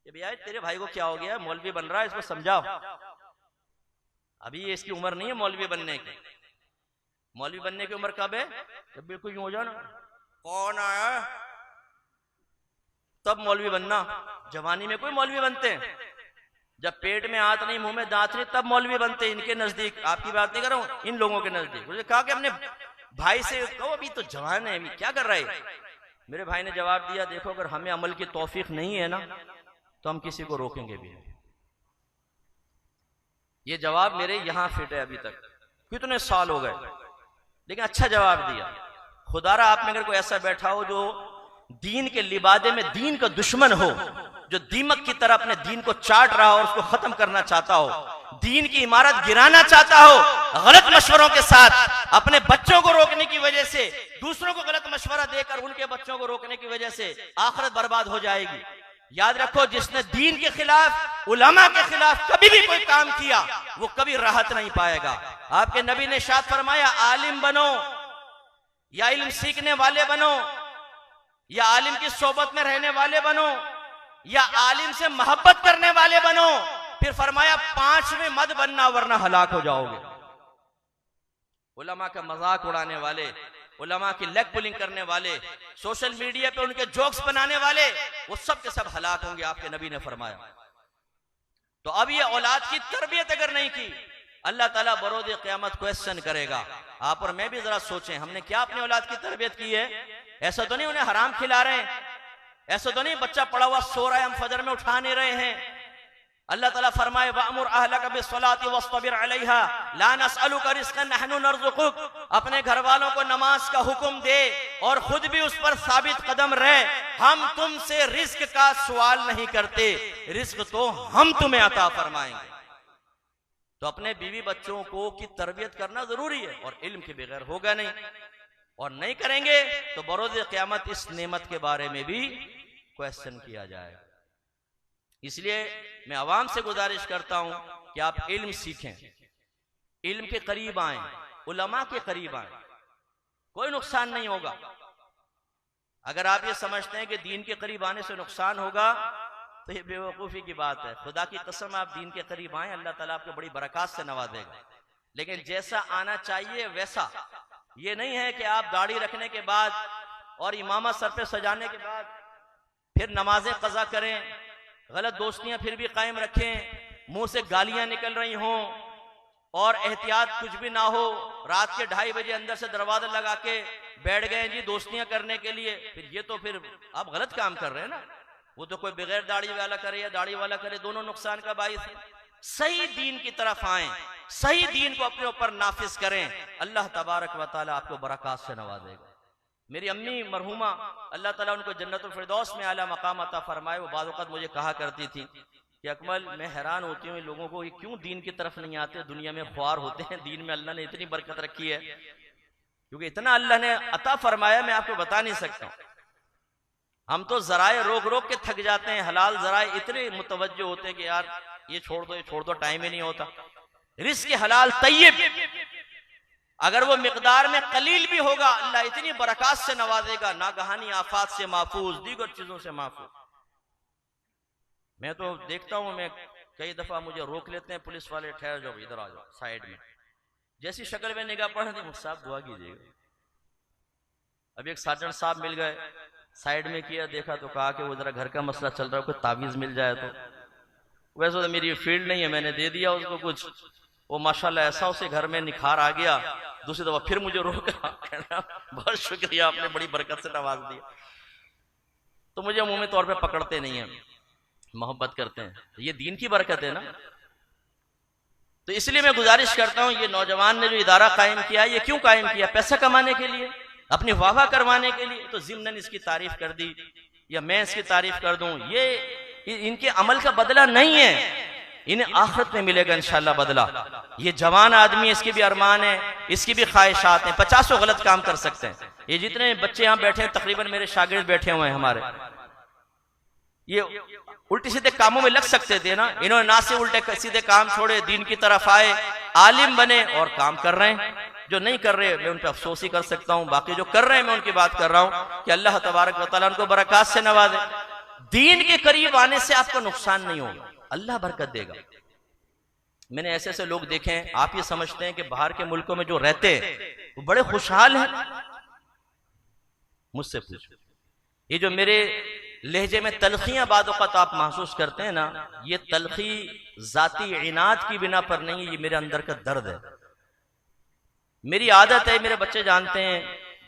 कि भैया तेरे भाई को क्या हो गया, मौलवी बन रहा है, इसको समझाओ। अभी ये इसकी उम्र नहीं है मौलवी बनने की। मौलवी बनने की उम्र कब है? जब बिल्कुल यूं हो जाना, कौन आया तब मौलवी बनना। जवानी में कोई मौलवी बनते हैं, जब पेट में हाथ नहीं, मुंह में दांत नहीं, तब मौलवी बनते हैं। इनके नजदीक, आपकी बात नहीं कर रहा हूं, इन लोगों के नजदीक। मुझे कहा कि अपने भाई से कहो, अभी तो जवान है, अभी क्या कर रहे हैं। मेरे भाई ने जवाब दिया, देखो अगर हमें अमल की तौफीक नहीं है ना तो हम किसी को रोकेंगे भी नहीं। ये जवाब मेरे यहां फिट है। अभी तक कितने साल हो गए, लेकिन अच्छा जवाब दिया। खुदारा आप में अगर कोई ऐसा बैठा हो जो दीन के लिबादे में दीन का दुश्मन हो, जो दीमक की तरह अपने दीन को चाट रहा हो और उसको खत्म करना चाहता हो, दीन की इमारत गिराना चाहता हो, गलत मशवरों के साथ, अपने बच्चों को रोकने की वजह से, दूसरों को गलत मशवरा देकर उनके बच्चों को रोकने की वजह से आखिरत बर्बाद हो जाएगी। याद रखो, जिसने दीन के खिलाफ, उलमा के खिलाफ कभी भी कोई काम किया वो कभी राहत नहीं पाएगा। आपके नबी ने इरशाद फरमाया, आलिम बनो या इल्म सीखने वाले बनो, या आलिम की सोबत में रहने वाले बनो, या आलिम से मोहब्बत करने वाले बनो। फिर फरमाया 5 में मत बनना वरना हलाक हो जाओगे। उलमा का मजाक उड़ाने वाले, उलमा की लेग पुलिंग करने वाले, सोशल मीडिया पे उनके जोक्स बनाने वाले, वो सब के सब हलाक होंगे, आपके नबी ने फरमाया। तो अब ये औलाद की तरबियत अगर नहीं की, अल्लाह ताला बरोज़ क़यामत क्वेश्चन करेगा। आप और मैं भी जरा सोचें, हमने क्या अपनी औलाद की तरबियत की है? ऐसा तो नहीं उन्हें हराम खिला रहे हैं, ऐसा तो नहीं बच्चा पड़ा हुआ सो रहा है, हम फजर में उठा नहीं रहे हैं। अल्लाह ताला फरमाए, वअमुर अहलका बिस्सलाति वस्तबिर अलैहा ला नसअलुका रिज़्क़न नहनु नरज़ुकुक। अपने घर वालों को नमाज का हुक्म दे और खुद भी उस पर साबित कदम रहे। हम तुमसे रिस्क का सवाल नहीं करते, रिस्क तो हम तुम्हें अता फरमाएंगे। तो अपने बीवी बच्चों को की तरबियत करना जरूरी है, और इल्म के बगैर होगा नहीं, और नहीं करेंगे तो बरोज़ क़यामत इस नेमत के बारे में भी क्वेश्चन किया जाएगा। इसलिए मैं आवाम से गुजारिश करता हूं कि आप इल्म सीखें, इल्म के करीब आएं, उलमा के करीब आएं, कोई नुकसान नहीं होगा। अगर आप ये समझते हैं कि दीन के करीब आने से नुकसान होगा तो ये बेवकूफ़ी की बात है। खुदा की कसम, आप दीन के करीब आएं, अल्लाह ताला आपको बड़ी बरकत से नवाजेगा। लेकिन जैसा आना चाहिए वैसा, ये नहीं है कि आप दाढ़ी रखने के बाद और इमामा सर पे सजाने के बाद फिर नमाजें कज़ा करें, गलत दोस्तियां फिर भी कायम रखें, मुंह से गालियां निकल रही हों और एहतियात कुछ भी ना हो, रात के 2:30 बजे अंदर से दरवाजा लगा के बैठ गए जी दोस्तियां करने के लिए। फिर ये तो फिर आप गलत काम कर रहे हैं ना। वो तो कोई बगैर दाढ़ी वाला करे या दाढ़ी वाला करे, दोनों नुकसान का बाइस है। सही दीन की तरफ आएं, सही दीन को अपने ऊपर नाफिज करें, अल्लाह तबारक व तआला आपको बरकत से नवाजेगा। मेरी अम्मी मरहुमा, अल्लाह ताला उनको जन्नतुल फिरदौस में आला मकाम अता फरमाए, वो बाद वक़्त मुझे कहा करती थी कि अकमल, मैं हैरान होती हूँ लोगों को, ये क्यों दीन की तरफ नहीं आते, दुनिया में ख्वार होते हैं। दीन में अल्लाह ने इतनी बरकत रखी है, क्योंकि इतना अल्लाह ने अता फरमाया, मैं आपको बता नहीं सकता। हम तो जराए रोक रोक के थक जाते हैं, हलाल जराए इतने मुतवज्जो होते हैं कि यार ये छोड़ दो, ये छोड़ दो, टाइम ही नहीं होता। रिस्क हलाल तय्यब, अगर वो मिकदार में कलील भी होगा, अल्लाह इतनी बरकत से नवाजेगा, नागहानी आफात से महफूज, दीगर चीजों से महफूज। मैं तो देखता हूं, मैं कई दफा मुझे रोक लेते हैं पुलिस वाले, ठहर जाओ, इधर आ जाओ साइड में। जैसी शक्ल में निगाह पड़ रही, साहब दुआ कीजिएगा। अभी एक सार्जेंट साहब मिल गए, साइड में किया, देखा तो कहा कि वो जरा घर का मसला चल रहा है, कोई तावीज मिल जाए तो। वैसे तो मेरी फील्ड नहीं है, मैंने दे दिया उसको कुछ, वो माशाल्लाह ऐसा उसे घर में निखार आ गया। दूसरी दफा फिर मुझे रोका, कहना बहुत शुक्रिया, आपने बड़ी बरकत से नवाज दिया। तो मुझे अमूमी तौर पे पकड़ते नहीं है, मोहब्बत करते हैं, ये दीन की बरकत है ना। तो इसलिए मैं गुजारिश करता हूं, ये नौजवान ने जो इदारा कायम किया, ये क्यों कायम किया? पैसा कमाने के लिए, अपनी वाह करवाने के लिए? तो ज़िम्नन इसकी तारीफ कर दी या मैं इसकी तारीफ कर दूं, ये इनके अमल का बदला नहीं है, इन्हें आखिरत में मिलेगा इंशाल्लाह बदला। ये जवान आदमी, इसके भी अरमान है, इसकी भी ख्वाहिशात हैं, 50 गलत काम कर सकते हैं। ये जितने बच्चे यहाँ बैठे हैं, तकरीबन मेरे शागिर्द बैठे हुए हैं हमारे, ये उल्टे सीधे कामों में लग सकते थे ना, इन्होंने ना से उल्टे सीधे काम छोड़े, दीन की तरफ आए, आलिम बने और काम कर रहे हैं। जो नहीं कर रहे मैं उन पर अफसोस ही कर सकता हूं, बाकी जो कर रहे हैं मैं उनकी बात कर रहा हूं कि अल्लाह तबारक व तआला उनको बरकत से नवाजे। दीन के करीब आने से आपको नुकसान नहीं होगा, अल्लाह बरकत देगा। मैंने ऐसे ऐसे लोग देखे हैं, आप ये समझते हैं कि बाहर के मुल्कों में जो रहते हैं वो बड़े खुशहाल हैं। मुझसे पूछो, ये जो मेरे लहजे में तलखियां बाद वक़्त आप महसूस करते हैं ना, ये तलखी जाती इनाद की बिना पर नहीं, ये मेरे अंदर का दर्द है। मेरी आदत है, मेरे बच्चे जानते हैं,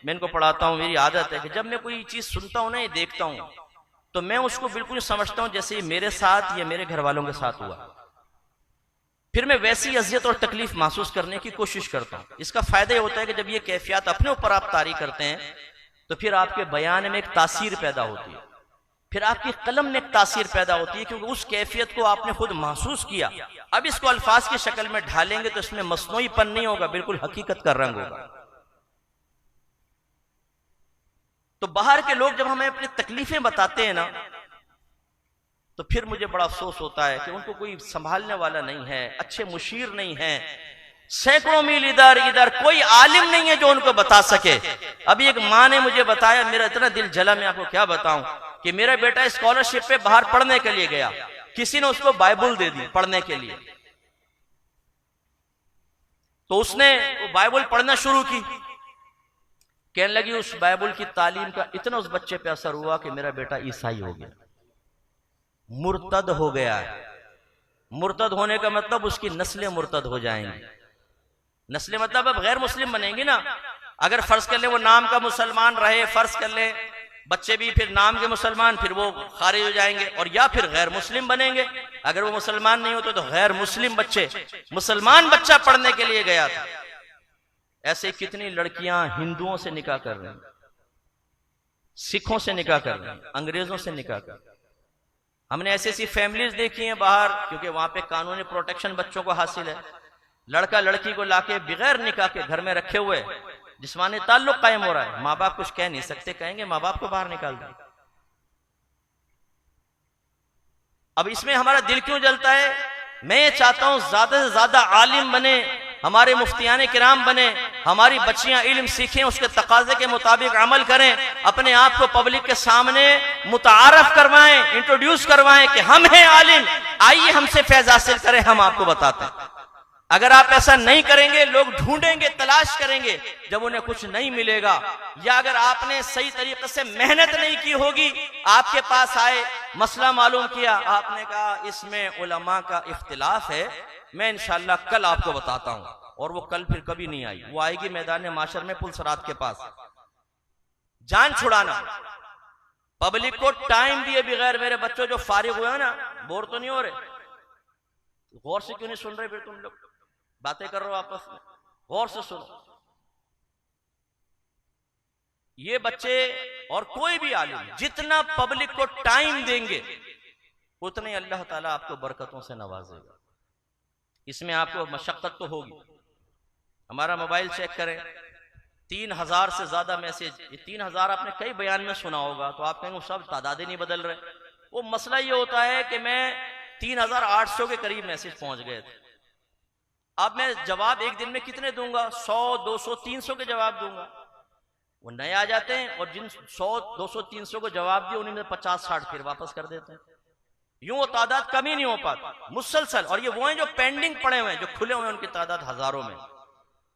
मैं इनको पढ़ाता हूं, मेरी आदत है कि जब मैं कोई चीज सुनता हूं ना, ये देखता हूं, तो मैं उसको बिल्कुल समझता हूं जैसे ये मेरे साथ या मेरे घर वालों के साथ हुआ। फिर मैं वैसी अजियत और तकलीफ महसूस करने की कोशिश करता हूं। इसका फायदा ये होता है कि जब ये कैफियत अपने ऊपर आप तारी करते हैं, तो फिर आपके बयान में एक तासीर पैदा होती है, फिर आपकी कलम में एक तासीर पैदा होती है, क्योंकि उस कैफियत को आपने खुद महसूस किया। अब इसको अल्फाज की शक्ल में ढालेंगे तो इसमें मसनूईपन नहीं होगा, बिल्कुल हकीकत का रंग होगा। तो बाहर के लोग जब हमें अपनी तकलीफें बताते हैं ना, तो फिर मुझे बड़ा अफसोस होता है कि उनको कोई संभालने वाला नहीं है, अच्छे मुशीर नहीं है, सैकड़ों मील इधर इधर कोई आलिम नहीं है जो उनको बता सके। अभी एक माँ ने मुझे बताया, मेरा इतना दिल जला, मैं आपको क्या बताऊं, कि मेरा बेटा स्कॉलरशिप पे बाहर पढ़ने के लिए गया, किसी ने उसको बाइबल दे दी पढ़ने के लिए, तो उसने वो बाइबल पढ़ना शुरू की। कहने लगी उस बाइबल की तालीम का इतना उस बच्चे पे असर हुआ कि मेरा बेटा ईसाई हो गया, मुर्तद हो गया है। मुर्तद होने का मतलब उसकी नस्लें मुर्तद हो जाएंगी। नस्लें मतलब अब गैर मुस्लिम बनेंगी ना। अगर फर्ज कर ले वो नाम का मुसलमान रहे, फर्ज कर ले बच्चे भी फिर नाम के मुसलमान, फिर वो खारिज हो जाएंगे, और या फिर गैर मुस्लिम बनेंगे। अगर वो मुसलमान नहीं होते तो गैर मुस्लिम बच्चे, मुसलमान बच्चा पढ़ने के लिए गया था। ऐसे कितनी लड़कियां हिंदुओं से निकाह कर रही हैं, सिखों से निकाह कर रही हैं, अंग्रेजों से निकाह कर रही हैं। हमने ऐसी ऐसी फैमिलीज देखी हैं बाहर, क्योंकि वहां पे कानूनी प्रोटेक्शन बच्चों को हासिल है। लड़का लड़की को लाके बगैर निकाह के घर में रखे हुए, जिस्मानी ताल्लुक कायम हो रहा है, माँ बाप कुछ कह नहीं सकते, कहेंगे माँ बाप को बाहर निकाल दो। अब इसमें हमारा दिल क्यों जलता है? मैं ये चाहता हूं ज्यादा से ज्यादा आलिम बने, हमारे मुफ्तियाने किराम बने, हमारी बच्चियां इल्म सीखें, उसके तकाजे के मुताबिक अमल करें, अपने आप को पब्लिक के सामने मुतारफ करवाएं, इंट्रोड्यूस करवाएं कि हम हैं आलिम, आइए हमसे फैज हासिल करें, हम आपको बताते हैं। अगर आप ऐसा नहीं करेंगे, लोग ढूंढेंगे, तलाश करेंगे, जब उन्हें कुछ नहीं मिलेगा, या अगर आपने सही तरीके से मेहनत नहीं की होगी, आपके पास आए, मसला मालूम किया, आपने कहा इसमें उलमा का इख्तिलाफ है, मैं इंशाअल्लाह कल आपको बताता हूं, और वो कल फिर कभी नहीं आई। वो आएगी मैदान माशर में पुलसरात के पास। जान छुड़ाना, पब्लिक को टाइम दिए बगैर, मेरे बच्चों जो फारिग हुए हैं ना, बोर तो नहीं हो रहे? गौर से क्यों नहीं सुन रहे? फिर तुम लोग बातें कर रहे हो आपस में, गौर से सुनो। ये बच्चे और कोई भी आलिम जितना पब्लिक को टाइम देंगे, उतने अल्लाह ताला आपको बरकतों से नवाजेगा। इसमें आपको मशक्कत तो होगी। हमारा मोबाइल चेक करें, 3000 से ज्यादा मैसेज। ये 3000 आपने कई बयान में सुना होगा, तो आप कहेंगे सब तादादें नहीं बदल रहे। वो मसला ये होता है कि मैं 3800 के करीब मैसेज पहुंच गए थे। अब मैं जवाब एक दिन में कितने दूंगा? 100, 200, 300 के जवाब दूंगा। वो नए आ जाते हैं, और जिन 100, 200, 300 को जवाब दिए, उन्हीं में 50-60 फिर वापस कर देते हैं। यूं वो तादाद कम ही नहीं हो पाती, मुसलसल। और ये वो हैं जो पेंडिंग पड़े हुए हैं, जो खुले हुए हैं, उनकी तादाद हजारों में।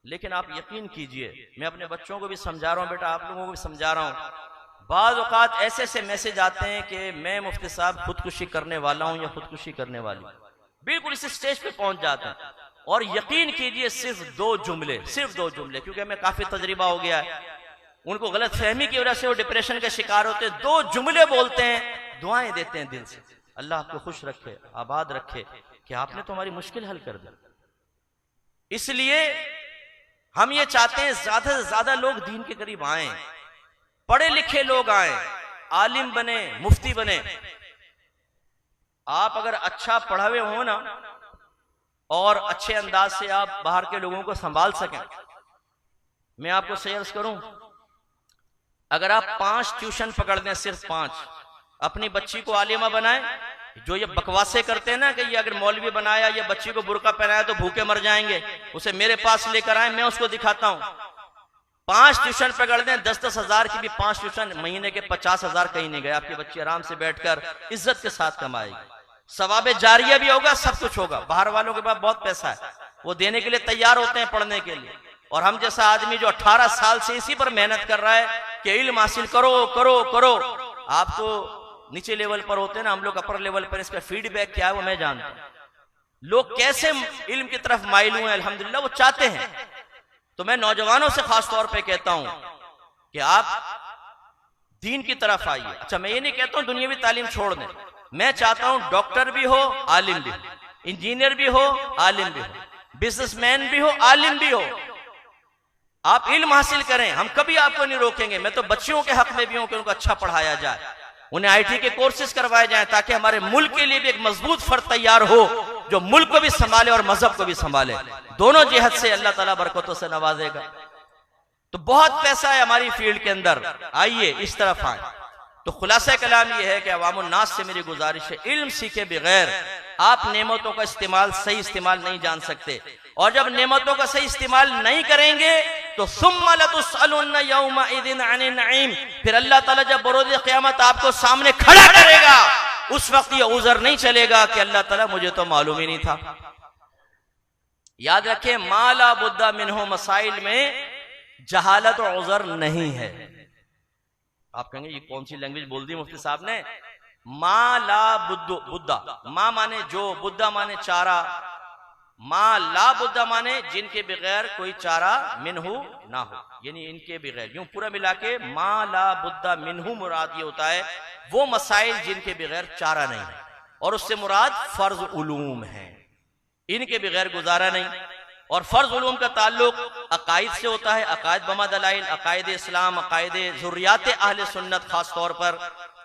लेकिन आप यकीन कीजिए, मैं अपने बच्चों को भी समझा रहा हूँ, बेटा आप लोगों को भी समझा रहा हूँ, बाज़ औक़ात ऐसे ऐसे मैसेज आते हैं कि मैं मुफ्ती साहब खुदकुशी करने वाला हूँ या खुदकुशी करने वाली, बिल्कुल इस स्टेज पे पहुंच जाते हैं। और यकीन कीजिए सिर्फ दो जुमले, क्योंकि हमें काफी तजर्बा हो गया है, उनको गलत फहमी की वजह से वो डिप्रेशन के शिकार होते हैं, दो जुमले बोलते हैं, दुआएं देते हैं दिल से, अल्लाह आपको खुश रखे, आबाद रखे, कि आपने तो हमारी मुश्किल हल कर दी। इसलिए हम ये चाहते हैं ज्यादा से ज्यादा लोग दीन के करीब आए, पढ़े लिखे लोग आए, आलिम बने, मुफ्ती बने। आप अगर अच्छा पढ़े हुए हो ना और अच्छे अंदाज से आप बाहर के लोगों को संभाल सकें, मैं आपको सही अर्ज करूं, अगर आप 5 ट्यूशन पकड़ दें, सिर्फ 5, अपनी बच्ची को आलिमा बनाएं, जो ये बकवासे करते हैं ना कि ये अगर मौलवी बनाया या बच्ची को बुर्का पहनाया तो भूखे मर जाएंगे, उसे मेरे पास लेकर आए, मैं उसको दिखाता हूं। 5 ट्यूशन पकड़ दें, 10-10 हजार की भी 5 ट्यूशन, महीने के 50 हजार कहीं नहीं गए, आपकी बच्ची आराम से बैठकर इज्जत के साथ कमाएगी, सवाबे जारिया भी होगा, सब कुछ होगा। बाहर वालों के पास बहुत पैसा है, वो देने के लिए तैयार होते हैं पढ़ने के लिए, और हम जैसा आदमी जो 18 साल से इसी पर मेहनत कर रहा है कि इल्म हासिल करो करो करो, आप तो नीचे लेवल पर होते हैं ना, हम लोग अपर लेवल पर, इसका फीडबैक क्या है वो मैं जानता हूं, लोग कैसे इल्म की तरफ माइल हुए, अल्हम्दुलिल्लाह वो चाहते हैं। तो मैं नौजवानों से खास तौर पे कहता हूं कि आप दीन की तरफ आइए। अच्छा, मैं ये नहीं कहता हूं दुनियावी तालीम छोड़ दें, मैं चाहता हूं डॉक्टर भी हो, आलिम भी हो, इंजीनियर भी हो, आलिम भी हो, बिजनेसमैन भी हो, आलिम भी हो, आप इल्म हासिल करें, हम कभी आपको नहीं रोकेंगे। मैं तो बच्चियों के हक में भी हूं कि उनको अच्छा पढ़ाया जाए, उन्हें आईटी के कोर्सेज करवाए जाएं, ताकि हमारे मुल्क के लिए भी एक मजबूत फर्द तैयार हो जो मुल्क को भी संभाले और मजहब को भी संभाले। दोनों जिहत से अल्लाह ताला बरकतों से नवाजेगा। तो बहुत पैसा है हमारी फील्ड के अंदर, आइए इस तरफ आए। तो खुलासा कलाम यह है कि अवामुन नास से मेरी गुजारिश है, इल्म सीखे बगैर आप नेमतों का इस्तेमाल, सही इस्तेमाल नहीं जान सकते, और जब नेमतों का सही इस्तेमाल नहीं करेंगे तो सुम्मा लतुसअलुन्ना यौमइदिन अनिन नईम, फिर अल्लाह ताला जब बरोज़ क़यामत आपको सामने खड़ा करेगा, उस वक्त ये उज़र नहीं चलेगा कि अल्लाह ताला मुझे तो मालूम ही नहीं था। याद रखें, माला बुद्दा मिन्हु मसाइल में जहालत और उज़र नहीं है। आप कहेंगे ये कौन सी लैंग्वेज बोल दी मुफ्ती साहब ने, माला बुद्धा, माँ माने जो, बुद्धा माने चारा, माँ ला बुद्धा माने जिनके बगैर कोई चारा मिन्हु ना हो, यानी इनके बगैर, यूं पूरा मिला के माँ ला बुद्धा मिन्हु मुराद ये होता है वो मसाइल जिनके बगैर चारा नहीं है, और उससे मुराद फर्ज उलूम है, इनके बगैर गुजारा नहीं। और फर्ज उलूम का ताल्लुक अकायद से होता है, अकायद बमा दलाइल, अकायद इस्लाम, अकायद ज़ुर्रियात अहले सुन्नत खास तौर पर।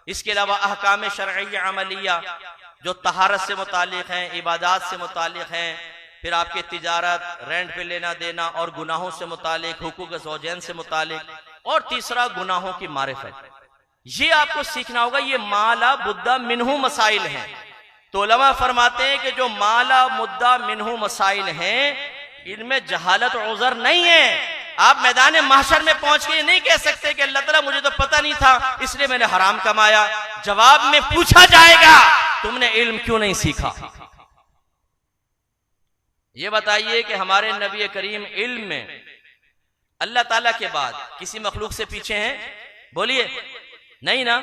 इसके अलावा अहकाम शरइया अमलिया जो तहारत से मुतालिक हैं, इबादात से मुतालिक हैं, फिर आपके तिजारत, रेंट पे लेना देना, और गुनाहों से मुतालिक, हुकूक ज़ौजैन से मुतालिक, और तीसरा गुनाहों की मारिफत। ये आपको सीखना होगा, ये माला बुद्दा मिन्हु मसाइल हैं। तो उलमा फरमाते हैं कि जो माला मुद्दा मिन्हु मसाइल हैं इनमें जहालत और उज़र नहीं है। आप मैदान महशर में पहुंच के नहीं कह सकते कि अल्लाह ताला मुझे तो पता नहीं था इसलिए मैंने हराम कमाया। जवाब में पूछा जाएगा तुमने इल्म क्यों नहीं सीखा। ये बताइए कि हमारे नबी करीम इल्म में अल्लाह ताला के बाद किसी मखलूक से पीछे हैं? बोलिए, नहीं ना।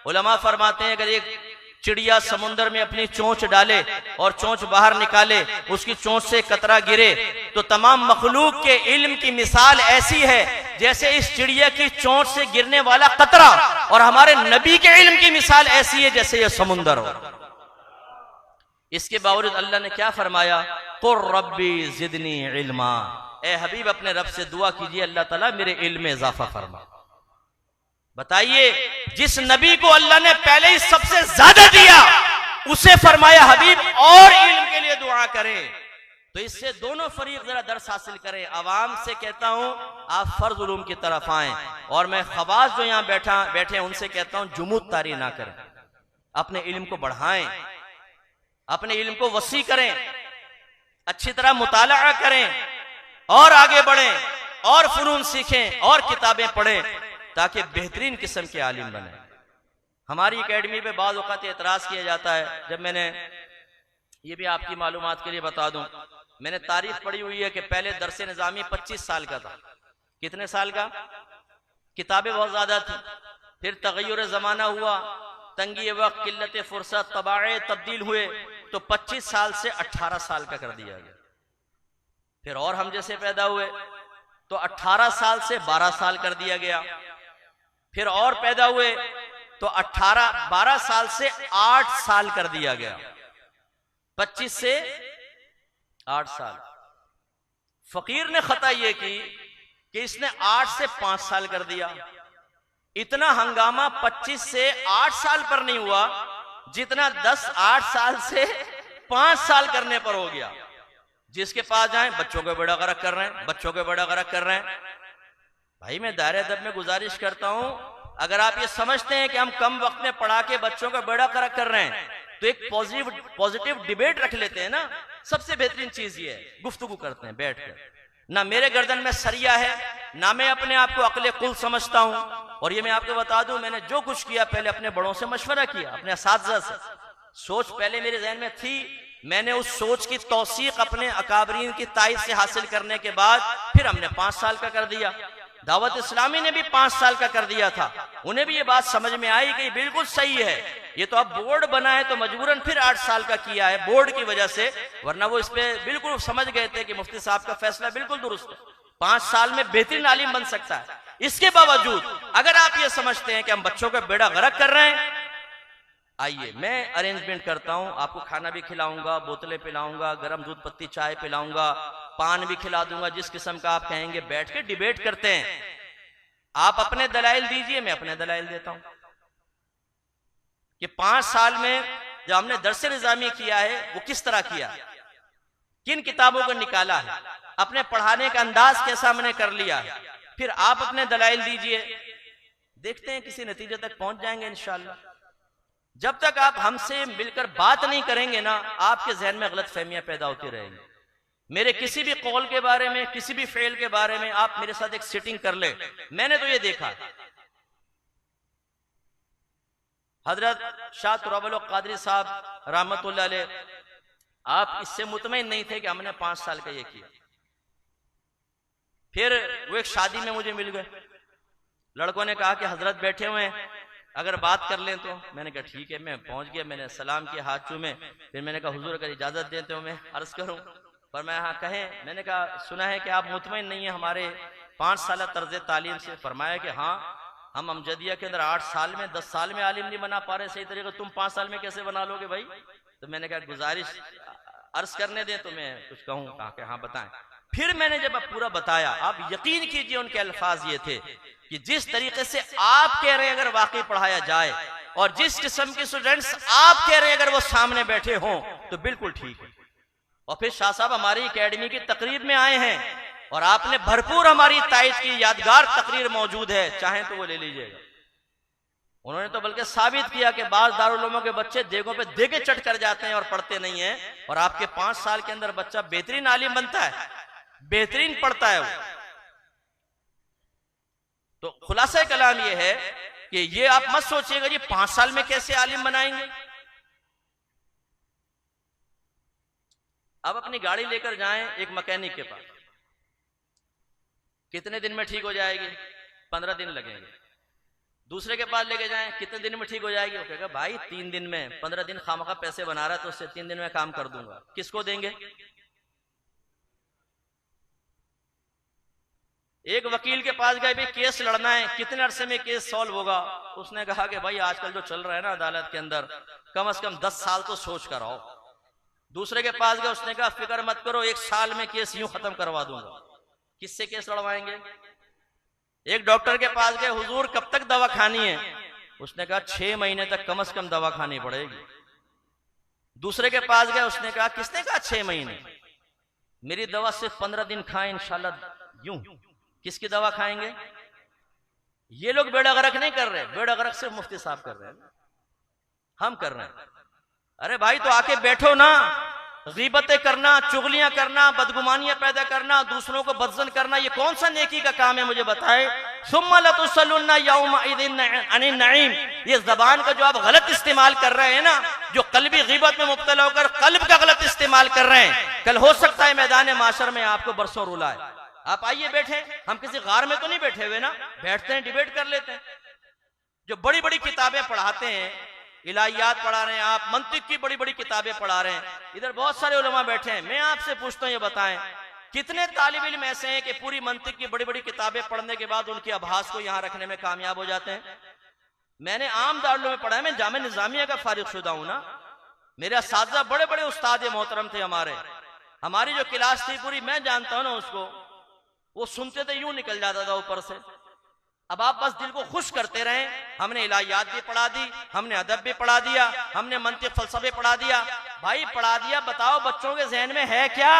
उलमा फरमाते हैं अगर एक चिड़िया समुद्र में अपनी चोंच डाले और चोंच बाहर निकाले, उसकी चोंच से कतरा गिरे, तो तमाम मखलूक के इल्म की मिसाल ऐसी है जैसे इस चिड़िया की चोंच से गिरने वाला कतरा, और हमारे नबी के इल्म की मिसाल ऐसी है जैसे यह समुद्र हो। इसके बावजूद अल्लाह ने क्या फरमाया, कुर रब्बी जिदनी इल्मा, ए हबीब अपने रब से दुआ कीजिए अल्लाह ताला मेरे इल्म में इजाफा फरमा। बताइए, जिस नबी को अल्लाह ने पहले ही सबसे ज्यादा दिया उसे फरमाया हबीब और इल्म के लिए दुआ करें। तो इससे दोनों फरीक जरा दर्स हासिल करें। आवाम से कहता हूं आप फर्ज उलूम की तरफ आएं, और मैं खवास जो यहां बैठे हैं उनसे कहता हूं जुमूद तारी ना करें, अपने इल्म को बढ़ाएं, अपने इल्म को वसी करें, अच्छी तरह मुताला करें और आगे बढ़ें और फनून सीखें और किताबें पढ़ें ताकि बेहतरीन किस्म के आलिम बने। हमारी एकेडमी पे बाज़ औक़ात एतराज़ किया जाता है, जब मैंने ये भी आपकी मालूमात के लिए बता दूं, मैंने तारीख पढ़ी हुई है कि पहले दरस निज़ामी 25 साल का था। कितने साल का? किताबें बहुत ज्यादा थी, फिर तगय्युर ज़माना हुआ, तंगी वक्त, किल्लत फुर्सत, तबाए तब्दील हुए, तो 25 साल से 18 साल का कर दिया गया। फिर और हम जैसे पैदा हुए तो 18 साल से 12 साल कर दिया गया। फिर और पैदा हुए तो 12 साल से 8 साल कर दिया गया। 25 से 8 साल। फकीर ने खता यह की कि इसने 8 से 5 साल कर दिया। इतना हंगामा 25 से 8 साल पर नहीं हुआ जितना 8 साल से 5 साल करने पर हो गया। जिसके पास जाए बच्चों को बेड़ा गर्क कर रहे हैं, बच्चों को बेड़ा गर्क कर रहे हैं। भाई मैं दायरे अदब में गुजारिश करता हूं, अगर आप ये समझते हैं कि हम कम वक्त में पढ़ा के बच्चों का बेड़ा गर्क कर रहे हैं तो एक पॉजिटिव डिबेट रख लेते हैं ना। सबसे बेहतरीन चीज ये है, गुफ्तगू करते हैं बैठ कर। ना मेरे गर्दन में सरिया है, ना मैं अपने आप को अक्ल कुल समझता हूं। और ये मैं आपको बता दूं, मैंने जो कुछ किया पहले अपने बड़ों से मशवरा किया, अपने असातिज़ा से। सोच पहले मेरे जहन में थी, मैंने उस सोच की तौसीक अपने अकाबरीन की तायद से हासिल करने के बाद फिर हमने 5 साल का कर दिया। दावत इस्लामी ने भी 5 साल का कर दिया था। उन्हें भी ये बात समझ में आई कि बिल्कुल सही है, ये तो अब बोर्ड बना है तो मजबूरन फिर 8 साल का किया है बोर्ड की वजह से, वरना वो इस पे बिल्कुल समझ गए थे कि मुफ्ती साहब का फैसला बिल्कुल दुरुस्त है, 5 साल में बेहतरीन आलिम बन सकता है। इसके बावजूद अगर आप ये समझते हैं कि हम बच्चों का बेड़ा गर्क कर रहे हैं, आइए मैं अरेंजमेंट करता हूं, आपको खाना भी खिलाऊंगा, बोतलें पिलाऊंगा, गर्म दूध पत्ती चाय पिलाऊंगा, पान भी खिला दूंगा, जिस किस्म का आप कहेंगे। बैठ के डिबेट करते हैं, आप अपने दलाइल दीजिए, मैं अपने दलाइल देता हूं कि 5 साल में जो हमने दरस निज़ामी किया है वो किस तरह किया, किन किताबों को निकाला है, अपने पढ़ाने का अंदाज कैसा हमने कर लिया है। फिर आप अपने दलाइल दीजिए, देखते हैं किसी नतीजे तक पहुंच जाएंगे इंशाअल्लाह। जब तक आप हमसे मिलकर बात नहीं करेंगे ना, आपके जहन में गलत फहमियां पैदा होती रहेंगी। मेरे किसी भी कौल के बारे में, किसी भी फेल के बारे में आप मेरे साथ एक सिटिंग कर ले। मैंने तो ये देखा, हजरत शाह तुराबुल कादरी साहब रहमतुल्लाह अलैह, आप इससे मुतमईन नहीं थे कि हमने 5 साल का ये किया। फिर वो एक शादी में मुझे मिल गए, लड़कों ने कहा कि हजरत बैठे हुए हैं, अगर बात कर लें तो। मैंने कहा ठीक है, मैं पहुंच गया, मैंने सलाम किया, हाथ चूमे। फिर मैंने कहा हुजूर अगर इजाजत देते हो मैं अर्ज करूं। पर मैं हाँ कहें। मैंने कहा सुना है कि आप मुतमईन नहीं है हमारे 5 साल तर्ज तालीम से। फरमाया कि हाँ, हम अमजदिया के अंदर 8 साल में 10 साल में आलिम नहीं बना पा रहे सही तरीके, तुम 5 साल में कैसे बना लोगे भाई। तो मैंने कहा गुजारिश अर्ज करने दें तो मैं कुछ कहूँ। कहा कि हाँ बताएं। फिर मैंने जब पूरा बताया, आप यकीन कीजिए उनके अल्फाज ये थे कि जिस तरीके से आप कह रहे हैं अगर वाकई पढ़ाया जाए और जिस किस्म के स्टूडेंट्स आप कह रहे हैं अगर वो सामने बैठे हों तो बिल्कुल ठीक है। और फिर शाह साहब हमारी एकेडमी की तकरीर में आए हैं और आपने भरपूर हमारी तायद की यादगार तकरीर मौजूद है, चाहें तो वो ले लीजिएगा। उन्होंने तो बल्कि साबित किया कि बाज़ दारुल उलूम के बच्चे देगों पे देगे चढ़ कर जाते हैं और पढ़ते नहीं है, और आपके 5 साल के अंदर बच्चा बेहतरीन आलिम बनता है, बेहतरीन पढ़ता है वो। तो खुलासा कलाम ये है कि ये आप मत सोचिएगा जी 5 साल में कैसे आलिम बनाएंगे। अब अपनी गाड़ी लेकर जाएं एक मैकेनिक के पास, कितने दिन में ठीक हो जाएगी? 15 दिन लगेंगे। दूसरे के पास लेके जाएं, कितने दिन में ठीक हो जाएगी? वो कहेगा भाई 3 दिन में, 15 दिन खामखा पैसे बना रहा है तो उससे 3 दिन में काम कर दूंगा। किसको देंगे? एक वकील के पास गए, भाई केस लड़ना है, कितने अरसे में केस सॉल्व होगा? उसने कहा कि भाई आजकल जो चल रहा है ना अदालत के अंदर, कम से कम 10 साल तो सोच कर आओ। दूसरे के पास गए, उसने कहा फिक्र मत करो, 1 साल में केस यूं खत्म करवा दूंगा। किससे केस लड़वाएंगे? एक डॉक्टर के पास गए, हुजूर कब तक दवा खानी है? उसने कहा 6 महीने तक कम से कम दवा खानी पड़ेगी। दूसरे के पास गए, उसने कहा, किसने कहा 6 महीने? मेरी दवा सिर्फ 15 दिन खाएं इंशाल्लाह। यूं किसकी दवा खाएंगे? ये लोग बेड़ा गर्क नहीं कर रहे, बेड़ा गर्क सिर्फ मुफ्ती साहब कर रहे हैं, हम कर रहे हैं। अरे भाई तो आके बैठो ना, गीबतें करना, चुगलियां करना, बदगुमानियां पैदा करना, दूसरों को बदजन करना, ये कौन सा नेकी का काम है? मुझे बताए। सुम्मा लतुसल्लुन्ना यौमइज़िन अनिन नईम, ये जबान का जो आप गलत इस्तेमाल कर रहे हैं ना, जो कल्बी गीबत में मुब्तला होकर कल्ब का गलत इस्तेमाल कर रहे हैं, कल हो सकता है मैदान माशर में आपको बरसों रुलाए। आप आइए बैठे, हम किसी गार में तो नहीं बैठे हुए ना, बैठते हैं डिबेट कर लेते हैं। जो बड़ी बड़ी किताबें पढ़ाते हैं, इलाहियात पढ़ा रहे हैं, आप मंतिक की बड़ी बड़ी किताबें पढ़ा रहे हैं, इधर बहुत सारे उलमा बैठे हैं। मैं आपसे पूछता हूं, ये बताएं कितने तालिब इल्म ऐसे हैं कि पूरी मंतिक की बड़ी बड़ी किताबें पढ़ने के बाद उनके आभास को यहां रखने में कामयाब हो जाते हैं? मैंने आम दारुल में पढ़ा है, मैं जामे निजामिया का फारिग शुदा हूं ना। मेरे असातिज़ा बड़े बड़े उस्ताद मोहतरम थे हमारी जो क्लास थी पूरी, मैं जानता हूं ना उसको, वो सुनते थे यूं निकल जाता था ऊपर से। अब आप बस दिल को खुश करते रहें, हमने इलाहियात भी पढ़ा दी, हमने अदब भी पढ़ा दिया, हमने मंतिक फलसफे पढ़ा दिया। भाई पढ़ा दिया, बताओ बच्चों के जहन में है क्या?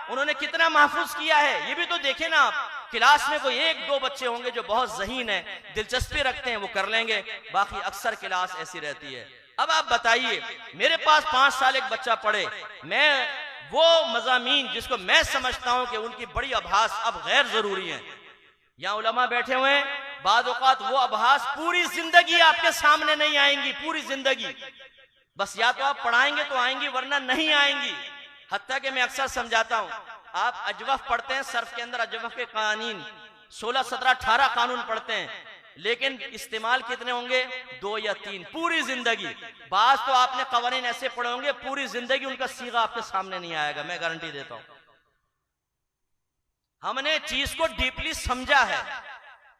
उन्होंने कितना महफूज किया है ये भी तो देखें ना आप। क्लास में कोई एक दो बच्चे होंगे जो बहुत ज़हीन है, दिलचस्पी रखते हैं, वो कर लेंगे, बाकी अक्सर क्लास ऐसी रहती है। अब आप बताइए, मेरे पास 5 साल एक बच्चा पढ़े, मैं वो मज़ामीन जिसको मैं समझता हूं कि उनकी बड़ी आभास अब गैर जरूरी है, यहाँ उलमा बैठे हुए हैं, बाद औक़ात वो आभास पूरी जिंदगी आपके सामने नहीं आएंगी, पूरी जिंदगी। बस या तो आप पढ़ाएंगे तो आएंगी, वरना नहीं आएंगी। हत्ता कि मैं अक्सर समझाता हूं, आप अजवफ पढ़ते हैं, सर्फ के अंदर अजवफ के कानून 16, 17, 18 कानून पढ़ते हैं, लेकिन इस्तेमाल कितने होंगे? 2 या 3 पूरी जिंदगी। बाज तो आपने कवानीन ऐसे पढ़े होंगे पूरी जिंदगी उनका सीगा आपके सामने नहीं आएगा, मैं गारंटी देता हूं। हमने चीज को डीपली समझा है,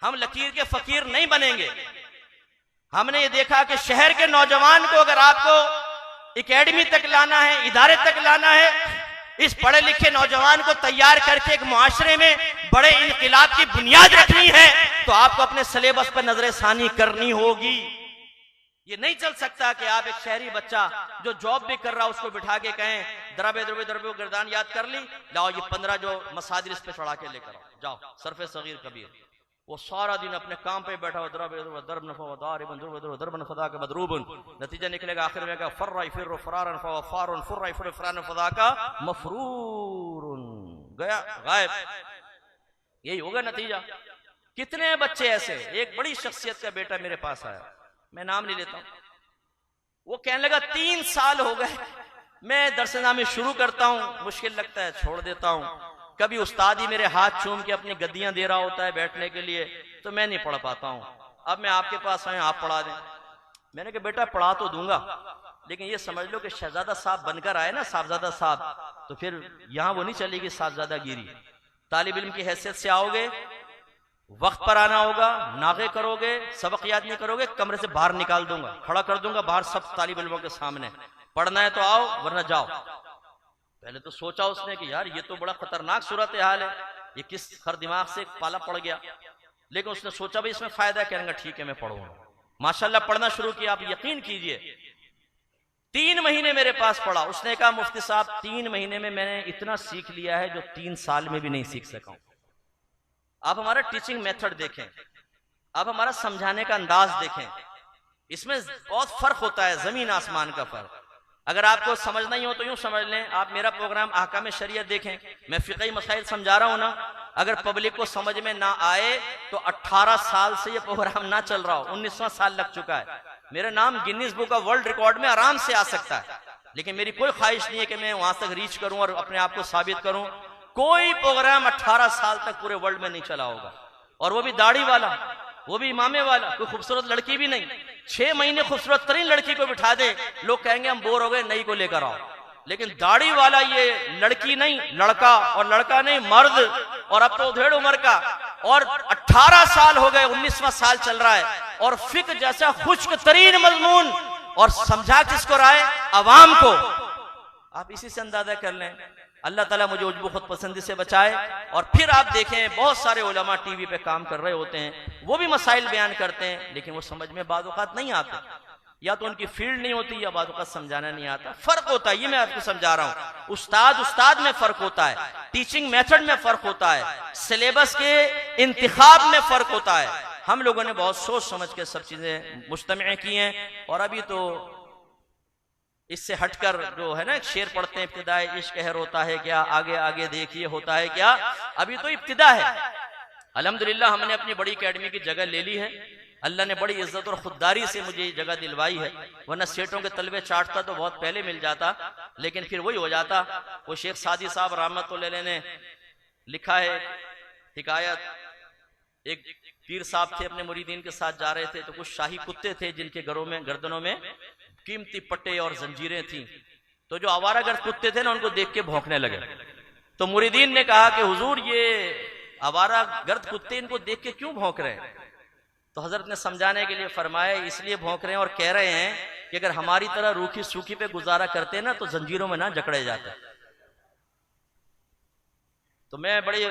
हम लकीर के फकीर नहीं बनेंगे। हमने ये देखा कि शहर के नौजवान को अगर आपको एकेडमी तक लाना है, इदारे तक लाना है, इस पढ़े लिखे नौजवान को तैयार करके एक मुआशरे में बड़े इनकलाब की बुनियाद रखनी है, तो आपको अपने सिलेबस पर नजरसानी करनी होगी। ये नहीं चल सकता कि आप एक शहरी बच्चा जो जॉब भी कर रहा उसको बिठा के कहें दरबे दरबे दरबे गर्दान याद कर ली, लाओ ये 15 जो मसादिर इस पे चढ़ा के लेकर आओ, जाओ सरफे सगीर कबीर। वो सारा दिन अपने काम पे बैठा हो, दरब नफा का मदरूबन, नतीजा निकलेगा आखिर में फर्रा फिर फरारन फारुन फुर्रा फिर फरारन फदा का मफरूरुन, गया गायब। यही होगा नतीजा। कितने बच्चे ऐसे, एक बड़ी शख्सियत का बेटा मेरे पास आया, मैं नाम नहीं लेता हूं, वो कहने लगा 3 साल हो गए मैं दरसनामे शुरू करता हूं, मुश्किल लगता है छोड़ देता हूं। कभी उस्ताद ही मेरे हाथ चूम के अपनी गद्दियां दे रहा होता है बैठने के लिए, तो मैं नहीं पढ़ पाता हूं। अब मैं आपके पास आया, आप पढ़ा दें। मैंने कहा बेटा पढ़ा तो दूंगा, लेकिन ये समझ लो कि शहजादा साहब बनकर आए ना, साहबजादा साहब, तो फिर यहां वो नहीं चलेगी साहबजादा गिरी। तालिब इल्म की हैसियत से आओगे, वक्त पर आना होगा, नागे करोगे, सबक याद नहीं करोगे, कमरे से बाहर निकाल दूंगा, खड़ा कर दूंगा बाहर सब तालिब इल्मों के सामने। पढ़ना है तो आओ, वरना जाओ। पहले तो सोचा उसने कि यार ये तो बड़ा खतरनाक सूरत हाल है, ये किस हर दिमाग से पाला पड़ गया, लेकिन उसने सोचा भाई इसमें फायदा है, कहने ठीक है मैं पढ़ूंगा। माशाल्लाह पढ़ना शुरू किया। आप यकीन कीजिए 3 महीने मेरे पास पढ़ा। उसने कहा मुफ्ती साहब 3 महीने में मैंने इतना सीख लिया है जो 3 साल में भी नहीं सीख सका। आप हमारा टीचिंग मेथड देखें, आप हमारा समझाने का अंदाज देखें, इसमें बहुत फर्क होता है, जमीन आसमान का फर्क। अगर आपको समझ नहीं हो तो यूं समझ लें, आप मेरा प्रोग्राम अहकाम शरीयत देखें, मैं फिक़ही मसाइल समझा रहा हूं ना, अगर पब्लिक को समझ में ना आए तो 18 साल से ये प्रोग्राम ना चल रहा हो, 19वां साल लग चुका है। मेरा नाम Guinness book of world record में आराम से आ सकता है, लेकिन मेरी कोई ख्वाहिश नहीं है कि मैं वहां तक रीच करूं और अपने आप को साबित करूं। कोई प्रोग्राम 18 साल तक पूरे वर्ल्ड में नहीं चला होगा, और वो भी दाढ़ी वाला, वो भी इमामे वाला, कोई खूबसूरत लड़की भी नहीं। 6 महीने खूबसूरत तरीन लड़की को बिठा दे, लोग कहेंगे हम बोर हो गए, नई को लेकर आओ। लेकिन दाढ़ी वाला ये लड़की नहीं, लड़का, और लड़का नहीं मर्द, और अब तो ढेर उम्र का, और 18 साल हो गए, 19वां साल चल रहा है, और फिक्र जैसा खुश्क तरीन मजमून, और समझा किसको रहा है? अवाम को। आप इसी से अंदाजा कर लें। अल्लाह ताला मुझे उज्बू खुद पसंदी से बचाए। और फिर आप देखें बहुत सारे उलमा टीवी पे काम कर रहे होते हैं, वो भी मसाइल बयान करते हैं, लेकिन वो समझ में बाद औक़ात नहीं आते, या तो उनकी फील्ड नहीं होती या बाद औक़ात समझाना नहीं आता। फर्क होता है, ये मैं आपको समझा रहा हूँ। उस्ताद में फर्क होता है, टीचिंग मेथड में फर्क होता है, सिलेबस के इंतिखाब में फर्क होता है। हम लोगों ने बहुत सोच समझ के सब चीजें मुज्तमे की हैं। और अभी तो इससे हटकर जो है ना एक शेर पढ़ते हैं, इब्तिदाए इश्क कहर होता है क्या, आगे आगे देखिए होता है क्या। अभी तो इब्तिदा है। अल्हम्दुलिल्लाह हमने अपनी बड़ी एकेडमी की जगह ले ली है। अल्लाह ने बड़ी इज्जत और खुददारी से मुझे ये जगह दिलवाई है, वरना सेठों के तलबे चाटता तो बहुत पहले मिल जाता। लेकिन फिर वही हो जाता। वो शेख सादी साहब रहमतुल्लाह ने लिखा है हिकायत, एक पीर साहब थे अपने मुरीदीन के साथ जा रहे थे, तो कुछ शाही कुत्ते थे जिनके घरों में गर्दनों में कीमती पट्टे और जंजीरें थी। तो जो आवारागर्द कुत्ते थे ना, उनको देख के भौंकने लगे। तो मुरीदीन ने कहा कि हुजूर ये आवारागर्द कुत्ते इनको देख के क्यों भौंक रहे हैं? तो हजरत ने समझाने के लिए फरमाया, इसलिए भौंक रहे हैं और कह रहे हैं कि अगर हमारी तरह रूखी सूखी पे गुजारा करते ना तो जंजीरों में ना जकड़े जाते। तो मैं बड़े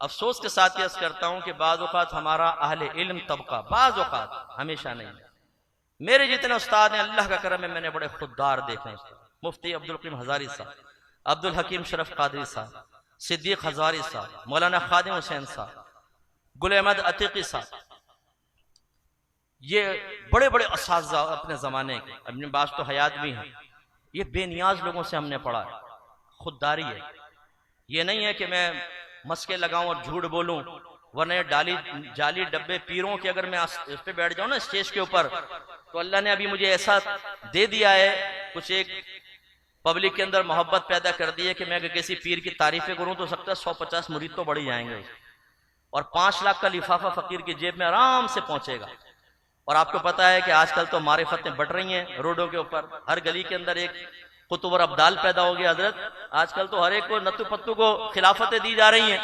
अफसोस के साथ यह करता हूं कि बाज़ औक़ात हमारा अहले इल्म तबका, बाज़ औक़ात हमेशा नहीं, मेरे जितने उस्ताद हैं अल्लाह का करम है, मैंने बड़े खुददार देखे हैं। मुफ्ती अब्दुल करीम हजारी साहब, अब्दुल हकीम शरफ कादरी साहब, सिद्दीक हजारी साहब, मौलाना खादिम हुसैन साहब, गुल अहमद अतीकी साहब, ये बड़े बड़े असातिज़ा अपने ज़माने के, अपने बास तो हयात भी हैं। ये बेनियाज लोगों से हमने पढ़ा है, खुददारी है। ये नहीं है कि मैं मस्के लगाऊं और झूठ बोलूं, वरना जाली डब्बे पीरों के अगर मैं इस पे बैठ जाऊं ना स्टेज के ऊपर, तो अल्लाह ने अभी मुझे ऐसा दे दिया है, कुछ एक पब्लिक के अंदर मोहब्बत पैदा कर दी है कि मैं अगर किसी पीर की तारीफें करूं तो सकता है 150 मुरीद तो बढ़ ही जाएंगे और 5 लाख का लिफाफा फकीर की जेब में आराम से पहुंचेगा। और आपको पता है कि आजकल तो मारिफतें बढ़ रही हैं रोडों के ऊपर, हर गली के अंदर एक कुतुब और अब्दाल पैदा हो गया हजरत। आजकल तो हर एक को नत्तू पत्तू को खिलाफतें दी जा रही हैं,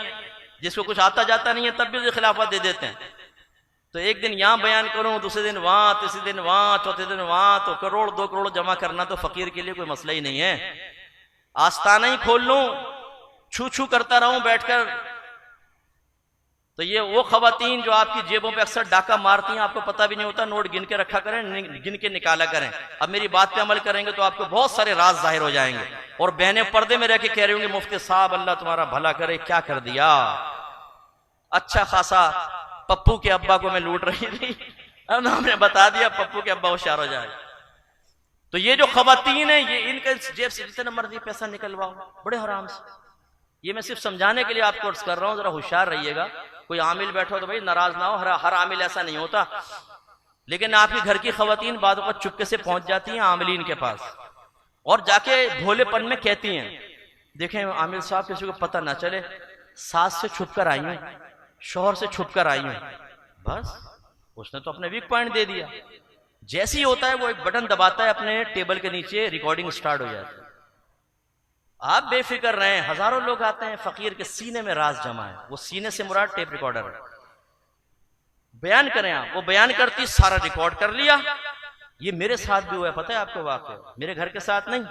जिसको कुछ आता जाता नहीं है तब भी उसे खिलाफत दे देते हैं। तो एक दिन यहाँ बयान करूं, दूसरे दिन वहां, तीसरे दिन वहां, चौथे दिन वहां, तो करोड़ 2 करोड़ जमा करना तो फकीर के लिए कोई मसला ही नहीं है। आस्ताना ही खोल लूं, छू छू करता रहूं बैठकर। तो ये वो खवातीन जो आपकी जेबों पे अक्सर डाका मारती हैं, आपको पता भी नहीं होता, नोट गिन के रखा करें, गिन के निकाला करें। अब मेरी बात पे अमल करेंगे तो आपको बहुत सारे राज जाहिर हो जाएंगे। और बहनें पर्दे में रह के कह रही होंगी, मुफ्ती साहब अल्लाह तुम्हारा भला करे, क्या कर दिया, अच्छा खासा पप्पू के अब्बा को मैं लूट रही थी, अब हमने बता दिया पप्पू के अब्बा होशियार हो जाए। तो ये जो खवातीन है, ये इनके जेब से जितना मर्जी पैसा निकलवाओ बड़े हराम से। ये मैं सिर्फ समझाने के लिए आपको अर्ज कर रहा हूं, जरा होशियार रहिएगा। कोई आमिल बैठो तो भाई नाराज ना हो, हर आमिल ऐसा नहीं होता। लेकिन आपके घर की खवातीन बातों पर चुपके से पहुंच जाती हैं आमिलीन के पास और जाके भोलेपन में कहती हैं, देखें आमिल साहब किसी को पता ना चले, सास से छुप कर आई हूं, शोहर से छुप कर आई हूं। बस उसने तो अपने वीक पॉइंट दे दिया। जैसे ही होता है वो एक बटन दबाता है, अपने टेबल के नीचे रिकॉर्डिंग स्टार्ट हो जाती है। आप बेफिक्र रहें, हजारों लोग आते हैं, फकीर के सीने में राज जमा है। वो सीने से मुराद टेप रिकॉर्डर है। बयान करें आप, वो बयान करती, सारा रिकॉर्ड कर लिया। ये मेरे साथ भी हुआ है, पता है आपको वाकया, मेरे घर के साथ नहीं,